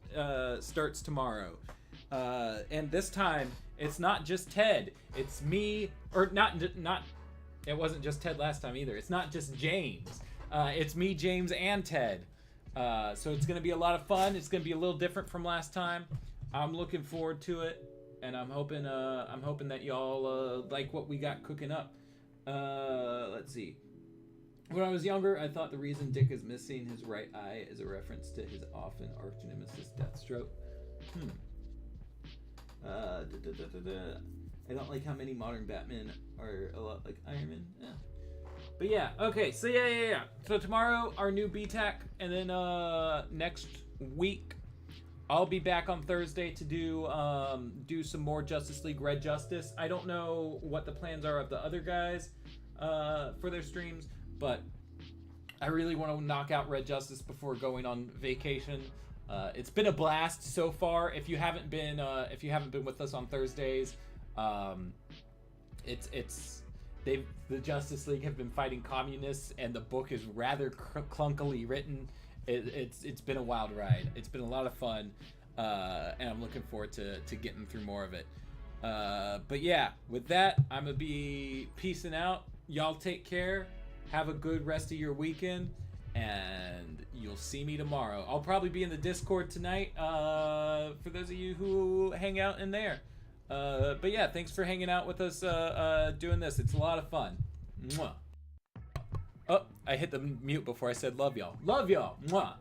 Starts tomorrow. And this time, it's not just Ted. It's me, or not. It wasn't just Ted last time either. It's not just James. It's me, James, and Ted. So it's gonna be a lot of fun. It's gonna be a little different from last time. I'm looking forward to it, and I'm hoping that y'all like what we got cooking up. Let's see. When I was younger, I thought the reason Dick is missing his right eye is a reference to his often arch nemesis Deathstroke. I don't like how many modern Batmen are a lot like Iron Man. Yeah. But yeah, okay, so yeah. So tomorrow, our new BTAC, and then next week, I'll be back on Thursday to do some more Justice League Red Justice. I don't know what the plans are of the other guys for their streams, but I really want to knock out Red Justice before going on vacation. It's been a blast so far. If you haven't been with us on Thursdays, it's the Justice League have been fighting communists, and the book is rather clunkily written. It's been a wild ride. It's been a lot of fun, and I'm looking forward to getting through more of it. But yeah, with that, I'm gonna be peacing out. Y'all take care. Have a good rest of your weekend, and you'll see me tomorrow. I'll probably be in the Discord tonight, for those of you who hang out in there. But yeah, thanks for hanging out with us, doing this. It's a lot of fun. Mwah. Oh, I hit the mute before I said love y'all. Love y'all. Mwah.